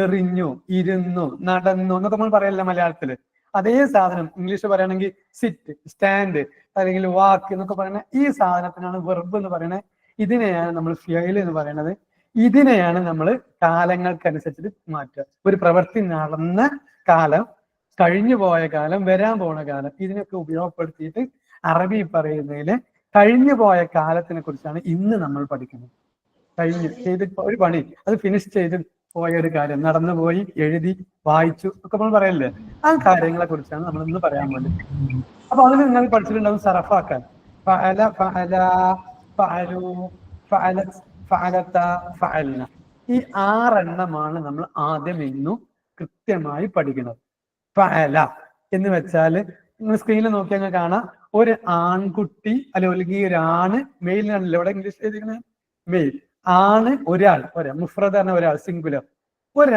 എറിഞ്ഞു, ഇരുന്നു, നടന്നു എന്നൊക്കെ നമ്മൾ പറയല്ല മലയാളത്തില്. അതേ സാധനം ഇംഗ്ലീഷ് പറയുകയാണെങ്കിൽ സിറ്റ്, സ്റ്റാൻഡ്, അല്ലെങ്കിൽ വാക്ക് എന്നൊക്കെ പറയുന്ന ഈ സാധനത്തിനാണ് വെർബ് എന്ന് പറയുന്നത്. ഇതിനെയാണ് നമ്മൾ ഫിയൽ എന്ന് പറയുന്നത്. ഇതിനെയാണ് നമ്മൾ കാലങ്ങൾക്കനുസരിച്ചിട്ട് മാറ്റുക. ഒരു പ്രവൃത്തി നടന്ന കാലം, കഴിഞ്ഞു പോയ കാലം, വരാൻ പോണ കാലം, ഇതിനൊക്കെ ഉപയോഗപ്പെടുത്തിയിട്ട് അറബി പറയുന്നതില് കഴിഞ്ഞു പോയ കാലത്തിനെ കുറിച്ചാണ് ഇന്ന് നമ്മൾ പഠിക്കുന്നത്. ചെയ്ത് ഒരു പണി അത് ഫിനിഷ് ചെയ്ത് പോയ ഒരു കാര്യം, നടന്നു പോയി, എഴുതി, വായിച്ചു ഒക്കെ നമ്മൾ പറയല്ലേ, ആ കാര്യങ്ങളെ കുറിച്ചാണ് നമ്മൾ ഇന്ന് പറയാൻ വേണ്ടി. അപ്പൊ അതിൽ നിങ്ങൾ പഠിച്ചിട്ടുണ്ടാവും സറഫാക്കാൻ. ഫഅല, ഫഅല, ഫഅലു, ഫഅലത്, ഫഅലത, ഫഅൽന. ഈ 6 എണ്ണമാണ് നമ്മൾ ആദ്യം ഇന്നും കൃത്യമായി പഠിക്കുന്നത്. ഫഅല എന്ന് വെച്ചാല് നിങ്ങൾ സ്ക്രീനിൽ നോക്കിയാൽ കാണാം ഒരു ആൺകുട്ടി അല്ലെങ്കിൽ ഒരു ആണ് മെയിലാണല്ലോ ഇവിടെ ഇംഗ്ലീഷ് എഴുതിക്കുന്നത് മെയിൽ ആണ് ഒരാൾ മുഫ്രദ് പറഞ്ഞ ഒരാൾ സിംഗുലർ ഒരു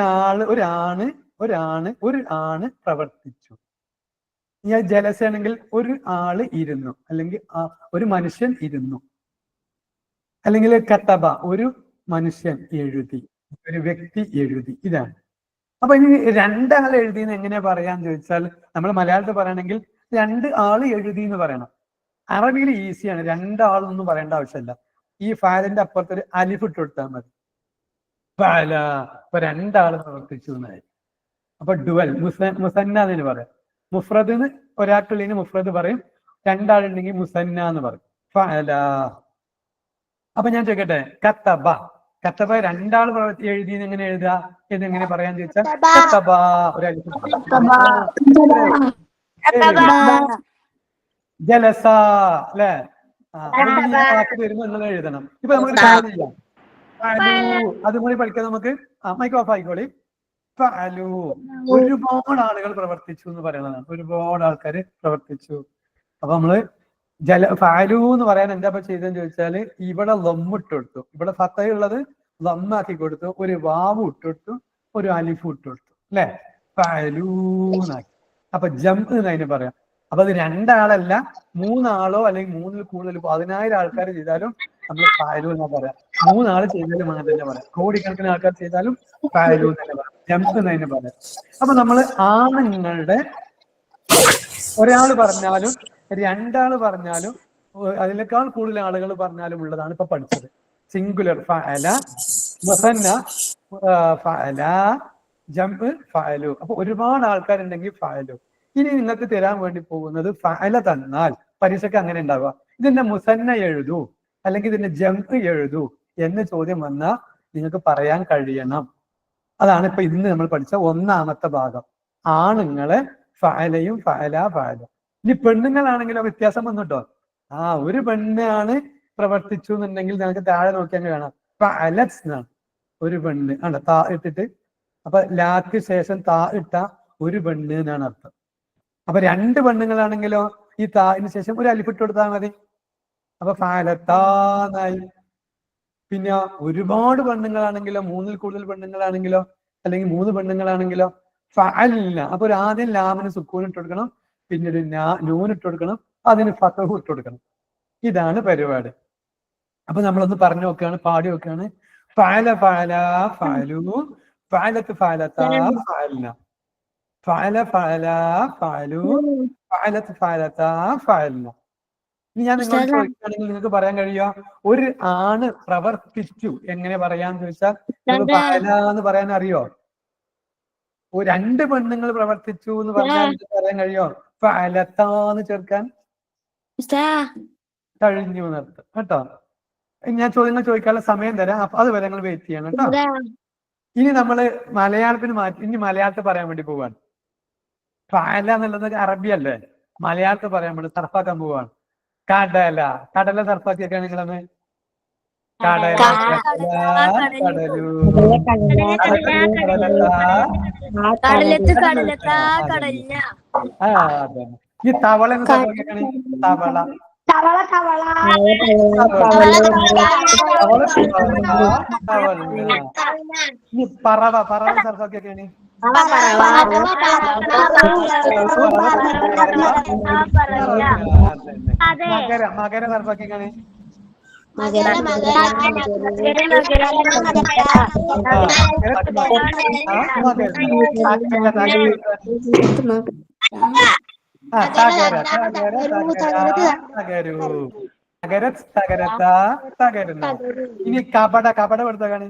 ആണ് പ്രവർത്തിച്ചു. ഞാൻ ജലസയാണെങ്കിൽ ഒരു ആള് ഇരുന്നു അല്ലെങ്കിൽ ഒരു മനുഷ്യൻ ഇരുന്നു. അല്ലെങ്കിൽ കത്തബ ഒരു മനുഷ്യൻ എഴുതി, ഒരു വ്യക്തി എഴുതി. ഇതാണ്. അപ്പൊ ഇനി രണ്ടാൾ എഴുതിയെന്ന് എങ്ങനെ പറയാന്ന് ചോദിച്ചാൽ നമ്മൾ മലയാളത്തിൽ പറയണമെങ്കിൽ 2 ആള് എഴുതി എന്ന് പറയണം. അറബിയിൽ ഈസിയാണ്, 2 ആളൊന്നും പറയേണ്ട ആവശ്യമില്ല. ഈ ഫാലിന്റെ അപ്പുറത്ത് ഒരു അലിഫ് ഇട്ട് കൊടുത്താൽ മതി. ഫാല ഇപ്പൊ 2 ആള് പ്രവർത്തിച്ചു എന്നായി. അപ്പൊ ഡുവൽ മുസന്ന എന്ന് പറയാം. മുഫ്രദിന് ഒരാൾക്കുള്ളതിന് മുഫ്രദ് പറയും, 2 ആളുണ്ടെങ്കിൽ മുസന്ന എന്ന് പറയും. ഫഅല. അപ്പൊ ഞാൻ ചോദിക്കട്ടെ, കത്തബ 2 ആള് എഴുതിയെന്ന് എങ്ങനെ എഴുതുക എന്നെങ്ങനെ പറയാൻ ചോദിച്ചാൽ കത്തബ ഒരു ജലസ അല്ലെ? വാക്ക് വരുമ്പോ നിങ്ങൾ എഴുതണം. ഇപ്പൊ നമുക്ക് കാര്യം ചെയ്യാം. അതുകൂടി പഠിക്കാം നമുക്ക്. മൈക്ക് ഓഫ് ആയിക്കോളി. ഒരുപാട് ആളുകൾ പ്രവർത്തിച്ചു എന്ന് പറയുന്നതാണ്. ഒരുപാട് ആൾക്കാർ പ്രവർത്തിച്ചു. അപ്പൊ നമ്മള് ഫാലു എന്ന് പറയാൻ എന്താ ചെയ്തെന്ന് ചോദിച്ചാല് ഇവിടെ ലമ്മ് ഇട്ട് കൊടുത്തു, ഇവിടെ ഫത്തയുള്ളത് ലമ്മാക്കി കൊടുത്തു, ഒരു വാവ് ഇട്ടുകൊടുത്തു, ഒരു അലിഫ് ഇട്ടുകൊടുത്തു അല്ലെ? ഫാലൂന്നാക്കി. അപ്പൊ ജംപ് എന്ന് അതിന് പറയാം. അപ്പൊ അത് 2 ആളല്ല 3 ആളോ അല്ലെങ്കിൽ 3-ൽ കൂടുതൽ 10,000 ആൾക്കാർ ചെയ്താലും നമ്മൾ ഫാലു എന്നാ പറയാം. 3 ആള് ചെയ്താലും അങ്ങനെ തന്നെ പറയാം. കോടിക്കണക്കിന് ആൾക്കാർ ചെയ്താലും ഫാലു തന്നെ പറയാം. ജംപ് എന്ന് അതിന് പറയാം. അപ്പൊ നമ്മള് ആണുങ്ങളുടെ ഒരാൾ പറഞ്ഞാലും 2 ആള് പറഞ്ഞാലും അതിനേക്കാൾ കൂടുതൽ ആളുകൾ പറഞ്ഞാലും ഉള്ളതാണ് ഇപ്പൊ പഠിച്ചത്. സിംഗുലർ ഫഅല, മുസന്ന ഫഅല, ജംപ് ഫഅലു. അപ്പൊ ഒരുപാട് ആൾക്കാരുണ്ടെങ്കിൽ ഫഅലു. ഇനി നിങ്ങൾക്ക് തരാൻ വേണ്ടി പോകുന്നത് ഫഅല തന്നാൽ പരീക്ഷയ്ക്ക് അങ്ങനെ ഉണ്ടാവുക, ഇതിന്റെ മുസന്ന എഴുതൂ അല്ലെങ്കിൽ ഇതിന്റെ ജംപ് എഴുതൂ എന്ന് ചോദ്യം വന്നാൽ നിങ്ങൾക്ക് പറയാൻ കഴിയണം. അതാണ് ഇപ്പൊ ഇന്ന് നമ്മൾ പഠിച്ച 1ാമത്തെ ഭാഗം. ആണുങ്ങളെ ഫഅലയും ഫഅല. ഇനി പെണ്ണുങ്ങളാണെങ്കിലോ വ്യത്യാസം വന്നിട്ടോ. ഒരു പെണ്ണാണ് പ്രവർത്തിച്ചു എന്നുണ്ടെങ്കിൽ നിങ്ങൾക്ക് താഴെ നോക്കിയാൽ കാണാം ഫഅലത്ത് എന്നാണ്. ഒരു പെണ്ണ് ആണ് താ ഇട്ടിട്ട്, അപ്പൊ ലാക്ക് ശേഷം താ ഇട്ട ഒരു പെണ്ണ് എന്നാണ് അർത്ഥം. അപ്പൊ 2 പെണ്ണുങ്ങളാണെങ്കിലോ ഈ താന് ശേഷം ഒരു അലിഫ് ഇട്ട് കൊടുത്താൽ മതി. അപ്പൊ ഫഅലത്താന്നായി. പിന്നെ ഒരുപാട് പെണ്ണുങ്ങളാണെങ്കിലോ 3-ൽ കൂടുതൽ പെണ്ണുങ്ങളാണെങ്കിലോ അല്ലെങ്കിൽ 3 പെണ്ണുങ്ങളാണെങ്കിലോ ഫഅൽന. അപ്പൊ ആദ്യം ലാമിന് സുക്കൂൻ ഇട്ട് കൊടുക്കണം, പിന്നെ ഒരു നൂൻ ഇട്ട് കൊടുക്കണം, അതിന് ഫതഹു ഇട്ട് കൊടുക്കണം. ഇതാണ് പരിപാടി. അപ്പൊ നമ്മളൊന്ന് പറഞ്ഞു നോക്കുകയാണ്, പാടി നോക്കുകയാണ്. ഫഅല ഫഅല ഫഅലു, ഫഅലത്ത് ഫഅലത ഫഅൽന, ഫഅല ഫഅല ഫഅലു, ഫഅലത്ത് ഫഅലത ഫഅൽന. ഇനി ഞാൻ നിങ്ങളോട് ചോദിക്കുകയാണെങ്കിൽ നിങ്ങൾക്ക് പറയാൻ കഴിയുക ഒരു ആണ് പ്രവർത്തിച്ചു എങ്ങനെ പറയാന്ന് ചോദിച്ചാൽ ഫഅല എന്ന് പറയാൻ അറിയോ? 2 പെണ്ണുങ്ങൾ പ്രവർത്തിച്ചു എന്ന് പറഞ്ഞാൽ പറയാൻ കഴിയോ? ഫഅലത്താന്ന് ചേർക്കാൻ കഴിഞ്ഞു എന്നർത്ഥം കേട്ടോ. ഞാൻ ചോദ്യങ്ങൾ ചോദിക്കാനുള്ള സമയം തരാം, അപ്പൊ അതുവരെ നിങ്ങൾ വെയിറ്റ് ചെയ്യണം കേട്ടോ. ഇനി നമ്മള് മലയാളത്തിന് മാറ്റി, ഇനി മലയാളത്തിൽ പറയാൻ വേണ്ടി പോവാണ്. ഫഅല എന്നുള്ളത് അറബി അല്ലേ, മലയാളത്തിൽ പറയാൻ വേണ്ടി സർഫാക്കാൻ പോവാണ്. കടല സർഫാക്കിയൊക്കെയാണ് നിങ്ങളന്ന് കടലു ഈ തവള എന്ന് സർഫാക്കിയൊക്കെയാണ് തവള. ഈ പറവ സർഫാക്കിയൊക്കെയാണ് മകര സർഫാക്കിയൊക്കെയാണ് ഇനി കപട കൊടുത്താണ്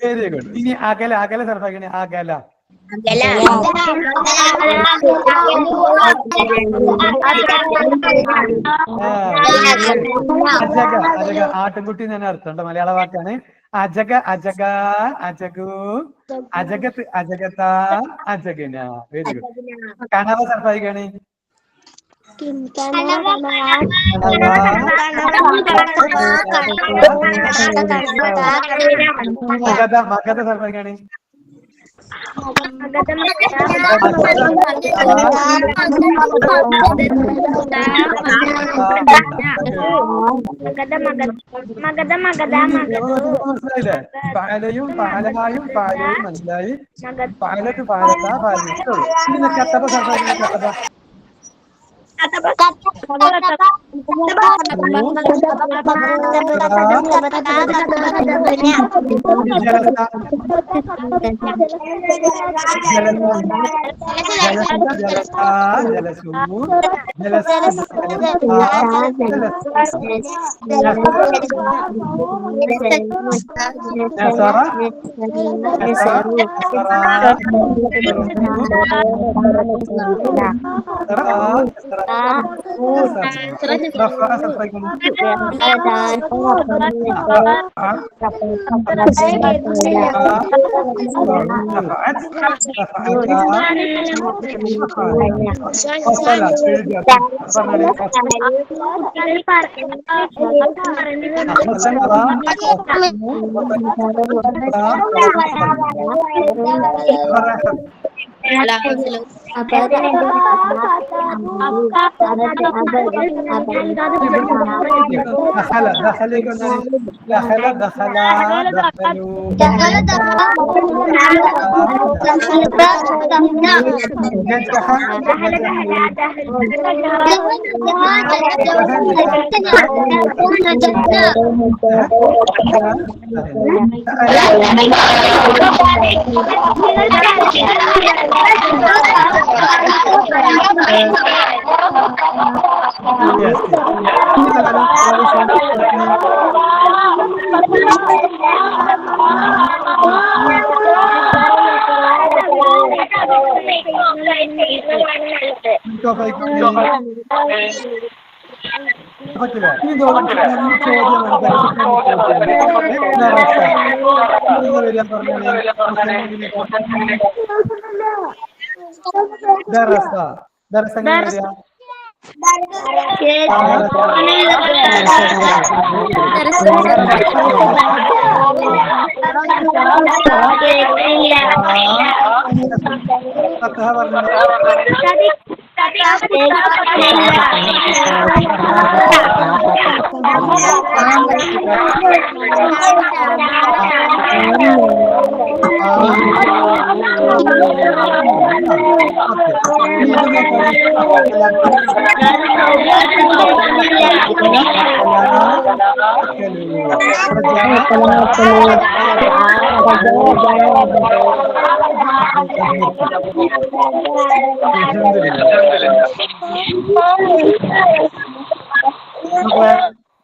വെരി ഗുഡ്. ഇനി അകല സർഫാക്കിയാണ് അകല. അജക ആട്ടിൻകുട്ടി എന്ന് തന്നെ അർത്ഥമുണ്ട്, മലയാള വാക്കാണ്. അജക അജകു, അജകത്ത് അജകത അജഗന. Very good. കണവ സർഫായിക്കാണ് മഗധ സർവ്വജ്ഞാനി മനസ്സിലായില്ലേ? പാലയും പാലമായും പാലയും മനസ്സിലായി. പാലക്ക് പാലത്ത പാലിട്ടുള്ളൂ. പിന്നെ കത്തപ്പ സർവ്വജ്ഞാനി കത്തപ്പ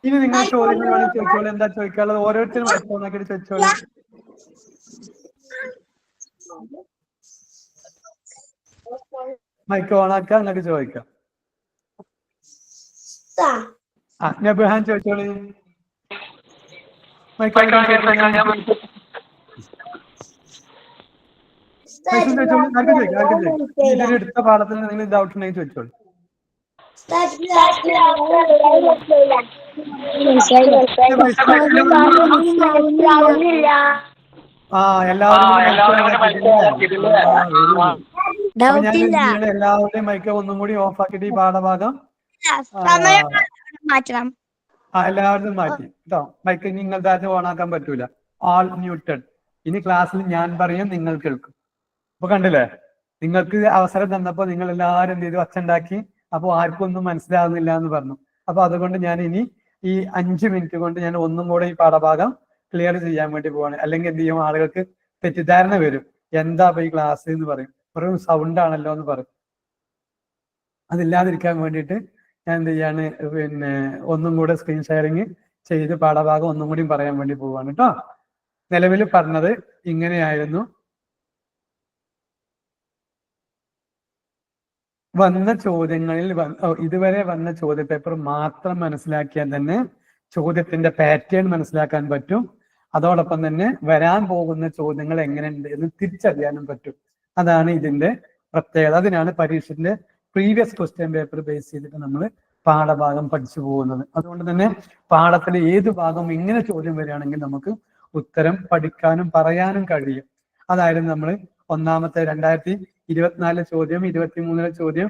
ഇനി നിങ്ങൾ ചോദ്യങ്ങൾ വേണമെങ്കിൽ ചോദിച്ചോളൂ. എന്താ ചോദിക്കാനുള്ളത്? ഓരോരുത്തരും മൈക്രോണാക്കിയിട്ട് ചോദിച്ചോളൂ. മൈക്ക് ഓണാക്ക, നിങ്ങൾക്ക് ചോദിക്കാം. നബിഹാൻ ചോദിച്ചോളൂ. എടുത്ത പാഠത്തിൽ നിങ്ങൾ ഡൗട്ട് ഉണ്ടെങ്കിൽ ചോദിച്ചോളൂ. എല്ലാവരുടെയും മൈക്ക് ഒന്നും കൂടി ഓഫ് ആക്കിയിട്ട് ഈ പാഠഭാഗം മാറ്റണം. എല്ലാവരും മാറ്റി കേട്ടോ. മൈക്ക് നിങ്ങളുടെ ഓണാക്കാൻ പറ്റൂല. ആൾ മ്യൂട്ടഡ്. ഇനി ക്ലാസ്സിൽ ഞാൻ പറയും, നിങ്ങൾ കേൾക്കും. അപ്പൊ കണ്ടില്ലേ, നിങ്ങൾക്ക് അവസരം തന്നപ്പോ നിങ്ങൾ എല്ലാവരും എന്ത് ചെയ്തു? ഒച്ചണ്ടാക്കി. അപ്പൊ ആർക്കും ഒന്നും മനസ്സിലാകുന്നില്ല എന്ന് പറഞ്ഞു. അപ്പൊ അതുകൊണ്ട് ഞാൻ ഇനി ഈ 5 മിനിറ്റ് കൊണ്ട് ഞാൻ ഒന്നും കൂടെ ഈ പാഠഭാഗം ക്ലിയർ ചെയ്യാൻ വേണ്ടി പോവാണ്. അല്ലെങ്കിൽ എന്ത് ചെയ്യും? ആളുകൾക്ക് തെറ്റിദ്ധാരണ വരും. എന്താ ഈ ക്ലാസ് എന്ന് പറയും, വെറും സൗണ്ട് ആണല്ലോ എന്ന് പറയും. അതില്ലാതിരിക്കാൻ വേണ്ടിയിട്ട് ഞാൻ എന്ത് ചെയ്യാണ്, പിന്നെ ഒന്നും കൂടെ സ്ക്രീൻ ഷെയറിങ് ചെയ്ത് പാഠഭാഗം ഒന്നും കൂടി പറയാൻ വേണ്ടി പോവാണ് കേട്ടോ. നിലവിൽ പറഞ്ഞത് ഇങ്ങനെയായിരുന്നു. വന്ന ചോദ്യങ്ങളിൽ ഇതുവരെ വന്ന ചോദ്യപേപ്പർ മാത്രം മനസ്സിലാക്കിയാൽ തന്നെ ചോദ്യത്തിന്റെ പാറ്റേൺ മനസ്സിലാക്കാൻ പറ്റും. അതോടൊപ്പം തന്നെ വരാൻ പോകുന്ന ചോദ്യങ്ങൾ എങ്ങനെയുണ്ട് എന്ന് തിരിച്ചറിയാനും പറ്റും. അതാണ് ഇതിന്റെ പ്രത്യേകത. അതിനാണ് പരീക്ഷന്റെ പ്രീവിയസ് ക്വസ്റ്റ്യൻ പേപ്പർ ബേസ് ചെയ്തിട്ട് നമ്മൾ പാഠഭാഗം പഠിച്ചു പോകുന്നത്. അതുകൊണ്ട് തന്നെ പാഠത്തിലെ ഏത് ഭാഗം ഇങ്ങനെ ചോദ്യം വരികയാണെങ്കിൽ നമുക്ക് ഉത്തരം പഠിക്കാനും പറയാനും കഴിയും. അതായിരുന്നു നമ്മൾ ഒന്നാമത്തെ 2024 ചോദ്യം, 23 ചോദ്യം,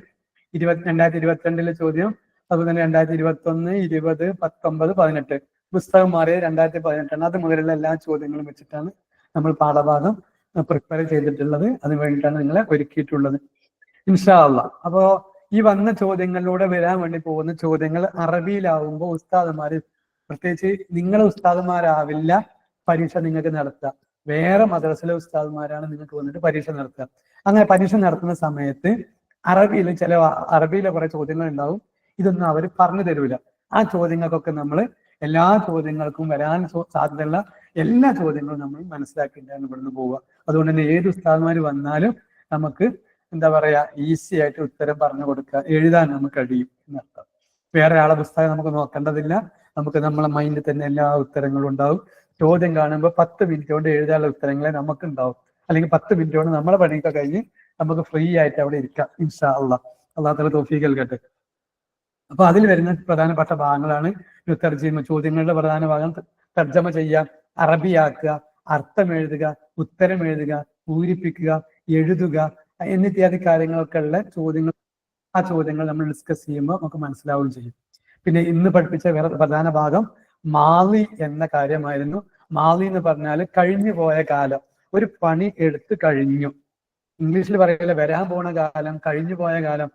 2022 ചോദ്യം, അതുപോലെ തന്നെ 2021, 20, 19, 18 പുസ്തകം മാറിയത് 2018 അത് മുതലുള്ള എല്ലാ ചോദ്യങ്ങളും വെച്ചിട്ടാണ് നമ്മൾ പാഠഭാഗം പ്രിപ്പയർ ചെയ്തിട്ടുള്ളത്. അതിന് വേണ്ടിയിട്ടാണ് നിങ്ങളെ ഒരുക്കിയിട്ടുള്ളത് ഇൻഷാ അല്ലാഹ്. അപ്പോ ഈ വന്ന ചോദ്യങ്ങളിലൂടെ വരാൻ വേണ്ടി പോകുന്ന ചോദ്യങ്ങൾ അറബിയിലാവുമ്പോൾ ഉസ്താദുമാര്, പ്രത്യേകിച്ച് നിങ്ങളെ ഉസ്താദുമാരാവില്ല പരീക്ഷ നിങ്ങൾക്ക് നടത്തുക, വേറെ മദ്രസയിലെ ഉസ്താദുമാരാണ് നിങ്ങൾക്ക് വന്നിട്ട് പരീക്ഷ നടത്തുക. അങ്ങനെ പരീക്ഷ നടത്തുന്ന സമയത്ത് അറബിയിലെ കുറെ ചോദ്യങ്ങൾ ഉണ്ടാവും. ഇതൊന്നും അവർ പറഞ്ഞു തരൂല. ആ ചോദ്യങ്ങൾക്കൊക്കെ നമ്മൾ എല്ലാ ചോദ്യങ്ങൾക്കും വരാൻ സാധ്യതയുള്ള എല്ലാ ചോദ്യങ്ങളും നമ്മൾ മനസ്സിലാക്കിയിട്ടാണ് ഇവിടുന്ന് പോവുക. അതുകൊണ്ട് തന്നെ ഏത് ഉസ്താദുമാർ വന്നാലും നമുക്ക് എന്താ പറയാ ഈസി ആയിട്ട് ഉത്തരം പറഞ്ഞു കൊടുക്കുക, എഴുതാൻ നമുക്ക് കഴിയും എന്നർത്ഥം. വേറെ ആളെ പുസ്തകം നമുക്ക് നോക്കേണ്ടതില്ല. നമുക്ക് നമ്മളെ മൈൻഡിൽ തന്നെ എല്ലാ ഉത്തരങ്ങളും ഉണ്ടാവും. ചോദ്യം കാണുമ്പോൾ 10 മിനിറ്റ് കൊണ്ട് എഴുതാനുള്ള ഉത്തരങ്ങളെ നമുക്ക് ഉണ്ടാവും. അല്ലെങ്കിൽ 10 മിനിറ്റ് കൊണ്ട് നമ്മളെ പണിയൊക്കെ കഴിഞ്ഞ് നമുക്ക് ഫ്രീ ആയിട്ട് അവിടെ ഇരിക്കാം ഇൻഷാ അല്ലാഹ്. അല്ലാഹു തആല തൗഫീഖ് നൽകട്ടെ. അപ്പൊ അതിൽ വരുന്ന പ്രധാനപ്പെട്ട ഭാഗങ്ങളാണ് തർജിമ. ചോദ്യങ്ങളുടെ പ്രധാന ഭാഗം തർജ്ജമ ചെയ്യുക, അറബിയാക്കുക, അർത്ഥം എഴുതുക, ഉത്തരം എഴുതുക, പൂരിപ്പിക്കുക, എഴുതുക എന്നിത്യാദി കാര്യങ്ങളൊക്കെ ഉള്ള ചോദ്യങ്ങൾ. ആ ചോദ്യങ്ങൾ നമ്മൾ ഡിസ്കസ് ചെയ്യുമ്പോൾ നമുക്ക് മനസ്സിലാവുകയും ചെയ്യും. പിന്നെ ഇന്ന് പഠിപ്പിച്ച വേറെ പ്രധാന ഭാഗം മാളി എന്ന കാര്യമായിരുന്നു. മാളി എന്ന് പറഞ്ഞാൽ കഴിഞ്ഞു പോയ കാലം, ഒരു പണി എടുത്തു കഴിഞ്ഞു. ഇംഗ്ലീഷിൽ പറയില്ല വരാൻ പോണ കാലം, കഴിഞ്ഞു പോയ കാലം,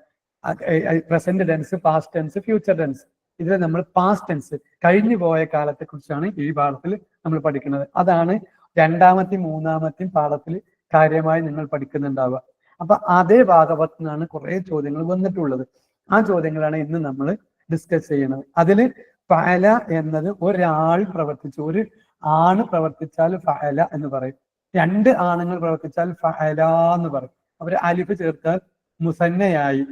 present tense, past tense, future tense. ഇതിൽ നമ്മൾ പാസ്റ്റ് ടെൻസ്, കഴിഞ്ഞു പോയ കാലത്തെ കുറിച്ചാണ് ഈ പാഠത്തിൽ നമ്മൾ പഠിക്കുന്നത്. അതാണ് രണ്ടാമത്തെയും മൂന്നാമത്തെയും പാഠത്തിൽ കാര്യമായി നിങ്ങൾ പഠിക്കുന്നുണ്ടാവുക. അപ്പൊ അതേ ഭാഗവത്ത് നിന്നാണ് കുറെ ചോദ്യങ്ങൾ വന്നിട്ടുള്ളത്. ആ ചോദ്യങ്ങളാണ് ഇന്ന് നമ്മൾ ഡിസ്കസ് ചെയ്യുന്നത്. അതില് ഫഅല എന്നത് ഒരാൾ പ്രവർത്തിച്ചു, ഒരു ആണ് പ്രവർത്തിച്ചാൽ ഫഅല എന്ന് പറയും. 2 ആണുങ്ങൾ പ്രവർത്തിച്ചാൽ ഫഅല എന്ന് പറയും. അവർ അലിഫ് ചേർത്താൽ മുസന്നയായി.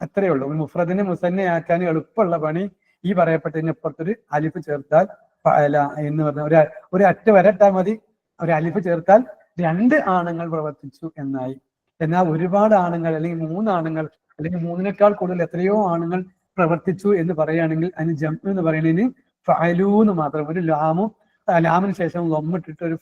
അത്രയേ ഉള്ളൂ. മുഫ്രദിനെ മുസന്നയാക്കാൻ എളുപ്പമുള്ള പണി ഈ പറയപ്പെട്ടതിനപ്പുറത്തൊരു അലിഫ് ചേർത്താൽ ഫഅല എന്ന് പറഞ്ഞ ഒരു അറ്റ വരട്ടാൽ മതി. ഒരു അലിഫ് ചേർത്താൽ 2 ആണുങ്ങൾ പ്രവർത്തിച്ചു എന്നായി. എന്നാൽ ഒരുപാട് ആണുങ്ങൾ അല്ലെങ്കിൽ 3 ആണുങ്ങൾ അല്ലെങ്കിൽ 3നേക്കാൾ കൂടുതൽ എത്രയോ ആണുങ്ങൾ പ്രവർത്തിച്ചു എന്ന് പറയുകയാണെങ്കിൽ അതിന് ജംഅ് എന്ന് പറയുന്നതിന് ഫഅലു എന്ന് മാത്രം. ഒരു ലാമിന് ശേഷം ലൊമ്മിട്ടിട്ട് ഒരു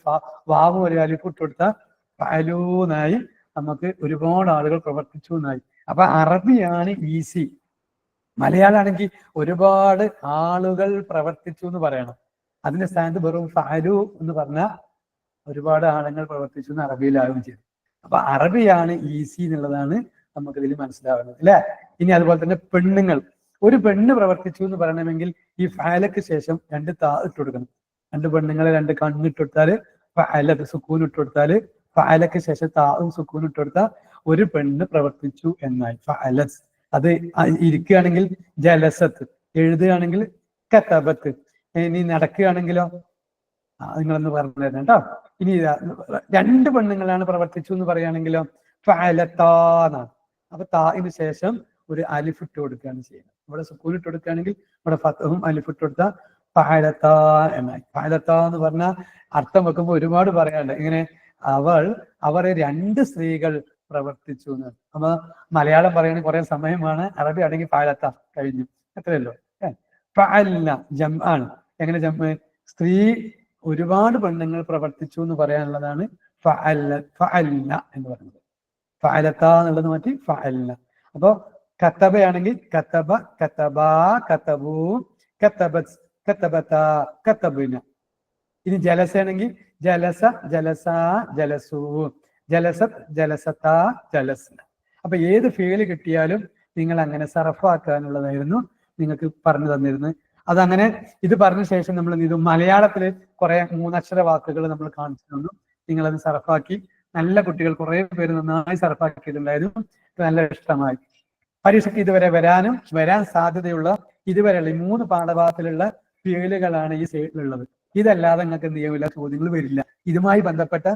വാവും ഒരു അലിഫ് ഇട്ട് കൊടുത്താൽ ഫഅലു എന്നായി. നമുക്ക് ഒരുപാട് ആളുകൾ പ്രവർത്തിച്ചു എന്നായി. അപ്പൊ അറബിയാണ് ഈസി. മലയാളമാണെങ്കിൽ ഒരുപാട് ആളുകൾ പ്രവർത്തിച്ചു എന്ന് പറയണം. അതിന്റെ സ്ഥാനത്ത് വെറും ഫഅലു എന്ന് പറഞ്ഞാൽ ഒരുപാട് ആളുകൾ പ്രവർത്തിച്ചു എന്ന് അറബിയിലാവുകയും ചെയ്തു. അപ്പൊ അറബിയാണ് ഈസി എന്നുള്ളതാണ് നമുക്കിതിൽ മനസ്സിലാവുന്നത് അല്ലെ. ഇനി അതുപോലെ തന്നെ പെണ്ണുങ്ങൾ, ഒരു പെണ്ണ് പ്രവർത്തിച്ചു എന്ന് പറയണമെങ്കിൽ ഈ ഫഅലക്ക് ശേഷം 2 താ ഇട്ട് കൊടുക്കണം. 2 പെണ്ണുങ്ങളെ 2 കണ്ണിട്ട് കൊടുത്താല് ഫഅല സുക്കൂൻ ഇട്ട് കൊടുത്താല് ഫഅലക്ക് ശേഷം താവും സുക്കൂൻ ഇട്ട് കൊടുത്താൽ ഒരു പെണ്ണ് പ്രവർത്തിച്ചു എന്നായി. ഫഅലസ്. അത് ഇരിക്കുകയാണെങ്കിൽ ജലസത്ത്, എഴുതുകയാണെങ്കിൽ കതബത്ത്, ഇനി നടക്കുകയാണെങ്കിലോ നിങ്ങളൊന്ന് പറഞ്ഞു തരണം കേട്ടോ. ഇനി 2 പെണ്ണുങ്ങളാണ് പ്രവർത്തിച്ചു എന്ന് പറയുകയാണെങ്കിലോ ഫഅലത്താന്നാണ്. അപ്പൊ താഇന് ശേഷം ഒരു അലിഫ് ഇട്ട് കൊടുക്കുകയാണ് ചെയ്യുന്നത്. ഇവിടെ സുക്കൂൻ ഇട്ട് കൊടുക്കുകയാണെങ്കിൽ ഇവിടെ ഫതഹും അലിഫ് ഇട്ട് കൊടുത്താൽ ഫഅലത്താ എന്നായി. ഫഅലത്താ എന്ന് പറഞ്ഞാൽ അർത്ഥം വെക്കുമ്പോൾ ഒരുപാട് പറയാനുണ്ട്. ഇങ്ങനെ അവരെ 2 സ്ത്രീകൾ പ്രവർത്തിച്ചു എന്ന്. അപ്പൊ മലയാളം പറയുന്നത് കുറെ സമയമാണ്, അറബി ആണെങ്കിൽ ഫഅലത്ത കഴിഞ്ഞു, അത്രയല്ലോ. ഫഅൽന ജംആണ്. എങ്ങനെ ജംഅ്? സ്ത്രീ ഒരുപാട് പെണ്ണുങ്ങൾ പ്രവർത്തിച്ചു എന്ന് പറയാനുള്ളതാണ് ഫഅൽന എന്ന് പറയുന്നത്. ഫഅലത്ത എന്നുള്ളത് മാറ്റി ഫഅൽന. അപ്പൊ കത്തബയാണെങ്കിൽ കത്തബ, കത്തബാ, കത്തബു, കത്തബത്, കത്തബത, കത്തബിന. ഇനി ജലസയാണെങ്കിൽ ജലസ, ജലസ, ജലസു, ജലസത്, ജലസത, ജലസ്ന. അപ്പൊ ഏത് ഫീല് കിട്ടിയാലും നിങ്ങൾ അങ്ങനെ സർഫാക്കാനുള്ളതായിരുന്നു നിങ്ങൾക്ക് പറഞ്ഞു തന്നിരുന്നത്. അതങ്ങനെ ഇത് പറഞ്ഞ ശേഷം നമ്മൾ ഇത് മലയാളത്തില് കുറെ 3 അക്ഷര വാക്കുകൾ നമ്മൾ കാണിച്ചു തന്നു. നിങ്ങളത് സർഫാക്കി. നല്ല കുട്ടികൾ കുറെ പേര് നന്നായി സർഫാക്കിയിട്ടുണ്ടായിരുന്നു. നല്ല ഇഷ്ടമായി. പരീക്ഷയ്ക്ക് ഇതുവരെ വരാൻ സാധ്യതയുള്ള ഇതുവരെയുള്ള ഈ 3 പാഠഭാഗത്തിലുള്ള ഫീലുകളാണ് ഈ സൈഡിലുള്ളത്. ഇതല്ലാതെ നിങ്ങൾക്ക് എന്ത് ചെയ്യില്ല, ചോദ്യങ്ങൾ വരില്ല. ഇതുമായി ബന്ധപ്പെട്ട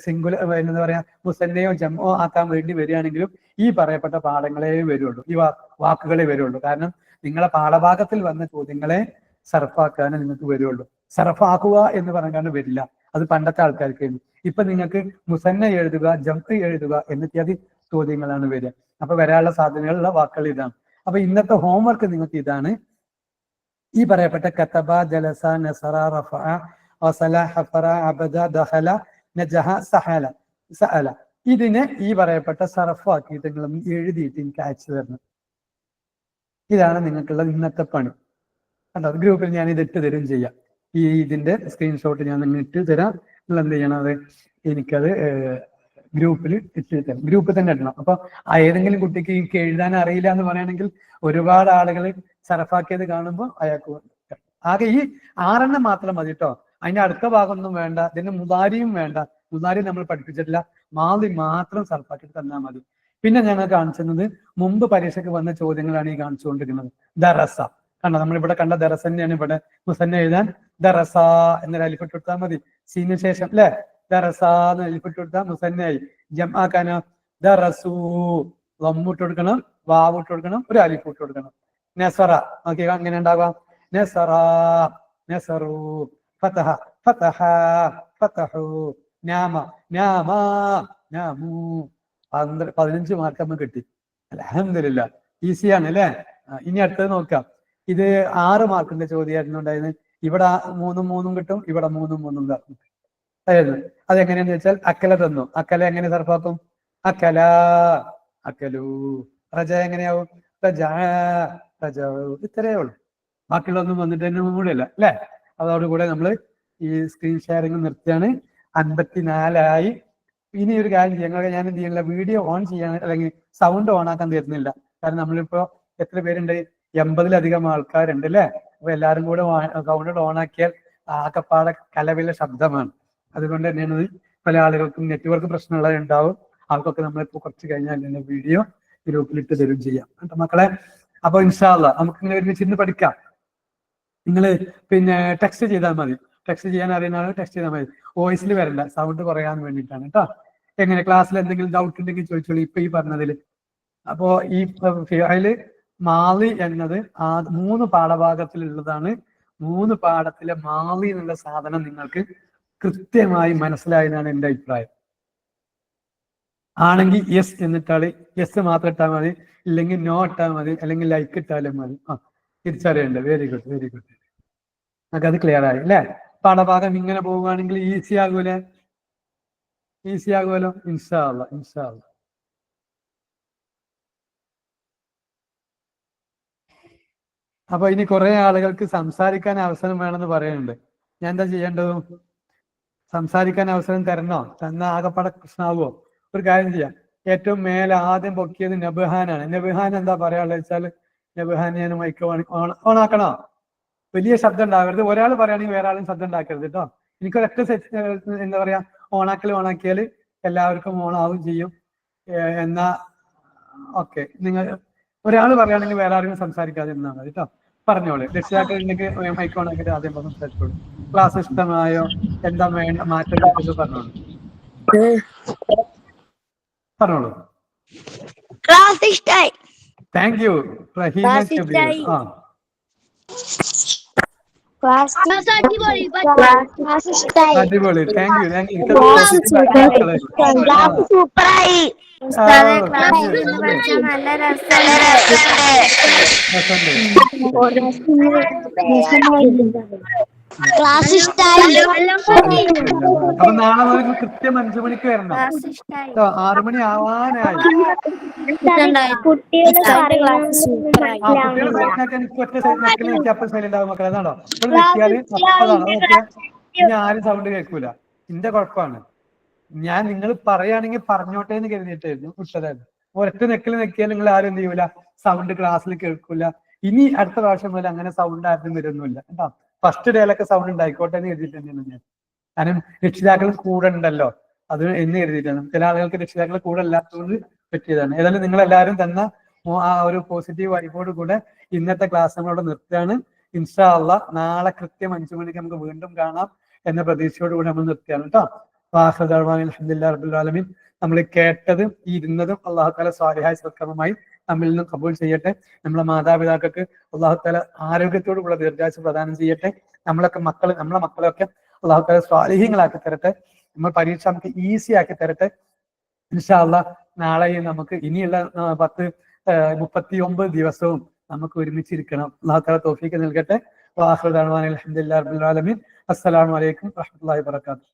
സിംഗുലർ എന്താ പറയാ മുസന്നയോ ജംഒ ആക്കാൻ വേണ്ടി വരികയാണെങ്കിലും ഈ പറയപ്പെട്ട പാഠങ്ങളെ വരുള്ളൂ, ഈ വാക്കുകളെ വരുള്ളൂ. കാരണം നിങ്ങളെ പാഠഭാഗത്തിൽ വന്ന ചോദ്യങ്ങളെ സർഫാക്കാനേ നിങ്ങൾക്ക് വരുള്ളൂ. സർഫാക്കുക എന്ന് പറഞ്ഞാൽ വരില്ല. അത് പണ്ടത്തെ ആൾക്കാർക്ക്. ഇപ്പൊ നിങ്ങൾക്ക് മുസന്ന എഴുതുക, ജംഅ് എഴുതുക എന്നിട്ട് ചോദ്യങ്ങളാണ് വരിക. അപ്പൊ വരാനുള്ള സാധ്യതകളുള്ള വാക്കുകൾ ഇതാണ്. അപ്പൊ ഇന്നത്തെ ഹോംവർക്ക് നിങ്ങൾക്ക് ഇതാണ്. ഈ പറയപ്പെട്ട കതബ, ജലസ, നസറ, റഫഅ, വസല, ഹഫറ, അബദ, ദഖല, നജഹ, സഅല ഇതിനെ ഈ പറയപ്പെട്ട സർഫാക്കിയിട്ട് നിങ്ങൾ എഴുതിയിട്ട് എനിക്ക് അയച്ചു തരണം. ഇതാണ് നിങ്ങൾക്കുള്ള ഇന്നത്തെ പണി. കണ്ടോ, ഗ്രൂപ്പിൽ ഞാൻ ഇത് ഇട്ട് തരും ചെയ്യാം. ഇതിന്റെ സ്ക്രീൻഷോട്ട് ഞാൻ നിങ്ങൾ ഇട്ട് തരാം. നിങ്ങൾ എന്ത് ചെയ്യണം, അത് എനിക്കത് ഗ്രൂപ്പിൽ ഇട്ട് തരാം. ഗ്രൂപ്പിൽ തന്നെ ഇടണം. അപ്പൊ ഏതെങ്കിലും കുട്ടിക്ക് എനിക്ക് എഴുതാൻ അറിയില്ല എന്ന് പറയുകയാണെങ്കിൽ ഒരുപാട് ആളുകൾ സർഫാക്കിയത് കാണുമ്പോൾ അയാൾക്ക് ആകെ ഈ 6 മാത്രം മതി കേട്ടോ. അതിന്റെ അടുത്ത ഭാഗമൊന്നും വേണ്ട. ഇതിന് മുതാരിയും വേണ്ട. മുതാരി നമ്മൾ പഠിപ്പിച്ചിട്ടില്ല. മാതി മാത്രം സർഫാക്കി തന്നാൽ മതി. പിന്നെ ഞങ്ങൾ കാണിച്ചത് മുമ്പ് പരീക്ഷയ്ക്ക് വന്ന ചോദ്യങ്ങളാണ് ഈ കാണിച്ചുകൊണ്ടിരിക്കുന്നത്. ദറസ കണ്ടോ, നമ്മളിവിടെ കണ്ട ദറസ തന്നെയാണ് ഇവിടെ മുസന്ന എഴുതാൻ. ദറസ എന്നൊരു അലിഫിട്ട് കൊടുത്താൽ മതി. സീന് ശേഷം അല്ലെ ദറസ എന്ന് അലിഫിട്ട് കൊടുത്താൽ മുസന്നയായി. ജംആക്കാനോ ദറസു, വമ്മിട്ട് കൊടുക്കണം, വാവിട്ട് കൊടുക്കണം, ഒരു അലിഫിട്ട് കൊടുക്കണം. നസറ നോക്കി അങ്ങനെ ഉണ്ടാവാം. നസറ, നസറു, ഫതഹ, ഫതഹ, ഫതഹു, നാമ, നാമ, നാമു. 15 മാർക്ക് നമുക്ക് കിട്ടി. അൽഹംദുലില്ലാ, ഈസിയാണ് അല്ലേ? ഇനി അടുത്തത് നോക്കാം. ഇത് 6 മാർക്കിന്റെ ചോദ്യമായിരുന്നു ഉണ്ടായത്. ഇവിടെ 3 3 കിട്ടും, ഇവിടെ 3 3 കിട്ടും. അതെങ്ങനെയാന്ന് വെച്ചാൽ അക്കല തന്നു. അക്കല എങ്ങനെ സർഫാക്കും? അക്കല, അക്കലു. റജ എങ്ങനെയാവും? റജ, റജ. ഇത്രയേ ഉള്ളൂ. ബാക്കിയുള്ളതൊന്നും വന്നിട്ട് തന്നെ കൂടെയല്ല അല്ലെ? അതോടുകൂടെ നമ്മൾ ഈ സ്ക്രീൻ ഷെയറിങ് നിർത്തിയാണ്. 54 ഇനി ഒരു കാര്യം ചെയ്യാം, ഞാൻ എന്ത് ചെയ്യുന്നില്ല, വീഡിയോ ഓൺ ചെയ്യാൻ അല്ലെങ്കിൽ സൗണ്ട് ഓൺ ആക്കാൻ തരുന്നില്ല. കാരണം നമ്മളിപ്പോ എത്ര പേരുണ്ട്? 80-ലധികം ആൾക്കാരുണ്ട് അല്ലെ? അപ്പൊ എല്ലാവരും കൂടെ സൗണ്ട് ഓൺ ആക്കിയാൽ ആകപ്പാടെ കലവിലെ ശബ്ദമാണ്. അതുകൊണ്ട് തന്നെയാണ് പല ആളുകൾക്കും നെറ്റ്വർക്ക് പ്രശ്നമുള്ളതുണ്ടാവും. അവർക്കൊക്കെ നമ്മളിപ്പോ കുറച്ച് കഴിഞ്ഞാൽ വീഡിയോ ഗ്രൂപ്പിലിട്ട് തരും ചെയ്യാം കേട്ടോ മക്കളെ. അപ്പൊ ഇൻഷാ അല്ലാഹ് നമുക്ക് ഇങ്ങനെ ഒരുമിച്ചിരുന്ന് പഠിക്കാം. നിങ്ങൾ പിന്നെ ടെക്സ്റ്റ് ചെയ്താൽ മതി. ടെക്സ്റ്റ് ചെയ്യാൻ അറിയുന്ന ആൾ ടെക്സ്റ്റ് ചെയ്താൽ മതി. വോയിസിൽ വരണ്ട, സൗണ്ട് കുറയാൻ വേണ്ടിയിട്ടാണ് കേട്ടോ. എങ്ങനെ ക്ലാസ്സിൽ എന്തെങ്കിലും ഡൗട്ട് ഉണ്ടെങ്കിൽ ചോദിച്ചോളൂ ഇപ്പൊ ഈ പറഞ്ഞതിൽ. അപ്പോ ഈ ഫിഅല് മാളി എന്നത് 3 പാഠഭാഗത്തിലുള്ളതാണ്. 3 പാഠത്തിലെ മാളി എന്നുള്ള സാധനം നിങ്ങൾക്ക് കൃത്യമായി മനസ്സിലായതാണ് എൻ്റെ അഭിപ്രായം. ആണെങ്കിൽ യെസ് എന്നിട്ടാൽ യെസ് മാത്രം ഇട്ടാൽ മതി, ഇല്ലെങ്കിൽ നോ ഇട്ടാൽ മതി, അല്ലെങ്കിൽ ലൈക്ക് ഇട്ടാലും മതി. തിരിച്ചറിയണ്ടേ? Very good, very good. നമുക്കത് ക്ലിയർ ആയി അല്ലേ? പാഠഭാഗം ഇങ്ങനെ പോവുകയാണെങ്കിൽ ഈസി ആകൂലേ? ഈസി ആകുമല്ലോ ഇൻഷാ അല്ലാഹ്, ഇൻഷാ അല്ലാഹ്. അപ്പൊ ഇനി കുറെ ആളുകൾക്ക് സംസാരിക്കാൻ അവസരം വേണമെന്ന് പറയുന്നുണ്ട്. ഞാൻ എന്താ ചെയ്യേണ്ടത്? സംസാരിക്കാൻ അവസരം തരണോ? തന്ന ആകപ്പാടെ പ്രശ്നമാവോ? ഒരു കാര്യം ചെയ്യാം. ഏറ്റവും മേലെ ആദ്യം പൊക്കിയത് നബ്ഹാനാണ്. നബ്ഹാൻ എന്താ പറയാനുള്ളത് വെച്ചാൽ, നബ്ഹാൻ ഞാൻ മൈക്ക് ഓണാക്കണോ? വലിയ ശബ്ദം ഉണ്ടാകരുത്. ഒരാൾ പറയുകയാണെങ്കിൽ വേറെ ആളും ശബ്ദം ഉണ്ടാക്കരുത് കേട്ടോ. എനിക്കൊരൊറ്റ എന്താ പറയാ, ഓണാക്കിയാൽ എല്ലാവർക്കും ഓണാവും ചെയ്യും. എന്നാ ഓക്കെ, നിങ്ങൾ ഒരാൾ പറയുകയാണെങ്കിൽ വേറെ ആരും സംസാരിക്കാതെ ഇരുന്നാൽ മതി കേട്ടോ. പറഞ്ഞോളൂ. രക്ഷിതാക്കൾ ഉണ്ടെങ്കിൽ മൈക്ക് ഓണാക്കിയിട്ട് ആദ്യം സംസാരിച്ചോളൂ. ക്ലാസ് ഇഷ്ടമായോ? എന്താ വേണ്ട മാറ്റം പറഞ്ഞോളൂ. പറഞ്ഞോളൂ. ക്ലാസ് ഇഷ്ടായി. Thank you Raheena. അടിപൊളി. Thank you, thank you. സൂപ്പറായി. ക്ലാസ് ഇഷ്ടായി. അപ്പൊ നാളെ മുതൽ കൃത്യം 5 മണിക്ക് വരണം. 6 മണി ആവാനായി. കുട്ടികളെ അപ്പൊ സൈലന്റ് ആവും മക്കളെ. അതാണോ ഇവിടെ നിൽക്കിയാല് അപ്പതാണ് നോക്കിയാ ഇനി ആരും സൗണ്ട് കേൾക്കൂല. എന്റെ കുഴപ്പമാണ്. ഞാൻ നിങ്ങൾ പറയുകയാണെങ്കിൽ പറഞ്ഞോട്ടെ എന്ന് കരുതിയിട്ടായിരുന്നു വിട്ടതായിരുന്നു. ഒരൊറ്റ നെക്കിൽ നെക്കിയാൽ നിങ്ങൾ ആരും എന്ത് ചെയ്യൂല, സൗണ്ട് ക്ലാസ്സിൽ കേൾക്കൂല. ഇനി അടുത്ത പ്രാവശ്യം മുതൽ അങ്ങനെ സൗണ്ട് ആരും വരുന്നില്ല കേട്ടോ. ഫസ്റ്റ് ഡേയിലൊക്കെ സൗണ്ട് ഉണ്ടായിക്കോട്ടെ എന്ന് കരുതിയിട്ട് തന്നെയാണ് ഞാൻ. കാരണം രക്ഷിതാക്കൾ കൂടെ ഉണ്ടല്ലോ, അത് എന്ന് കരുതിയിട്ടാണ്. ചില ആളുകൾക്ക് രക്ഷിതാക്കൾ കൂടെ അല്ലാത്തതുകൊണ്ട് പറ്റിയതാണ്. ഏതായാലും നിങ്ങൾ എല്ലാവരും തന്ന ആ ഒരു പോസിറ്റീവ് വൈബോട് കൂടെ ഇന്നത്തെ ക്ലാസ് നമ്മളോട് നിർത്തുകയാണ്. ഇൻഷാ അല്ലാഹ് നാളെ കൃത്യം 5 മണിക്ക് നമുക്ക് വീണ്ടും കാണാം എന്ന പ്രതീക്ഷയോട് കൂടി നമ്മൾ നിർത്തുകയാണ് കേട്ടോ. അൽഹംദുലില്ലാഹി റബ്ബിൽ ആലമീൻ. നമ്മൾ കേട്ടതും ഇരുന്നതും അല്ലാഹു തആല സ്വാലിഹായ സൽക്കർമ്മമായി നമ്മിൽ നിന്നും കബൂൽ ചെയ്യട്ടെ. നമ്മളെ മാതാപിതാക്കൾക്ക് അല്ലാഹു തആല ആരോഗ്യത്തോടുള്ള ദീർഘായുസ്സ് പ്രദാനം ചെയ്യട്ടെ. നമ്മളെ മക്കളെയൊക്കെ അല്ലാഹു തആല സ്വാലിഹീങ്ങളാക്കി തരട്ടെ. നമ്മൾ പരീക്ഷ നമുക്ക് ഈസി ആക്കി തരട്ടെ ഇൻഷാ അല്ലാഹ്. നാളെയും നമുക്ക് ഇനിയുള്ള 39 ദിവസവും നമുക്ക് ഒരുമിച്ചിരിക്കണം. അല്ലാഹു തആല തൗഫീഖ് നൽകട്ടെ. വാഖിറു ദഅ്വാനാ അൽഹംദുലില്ലാഹി റബ്ബിൽ ആലമീൻ. അസ്സലാമു അലൈക്കും വറഹ്മത്തുള്ളാഹി വബറകാതുഹു.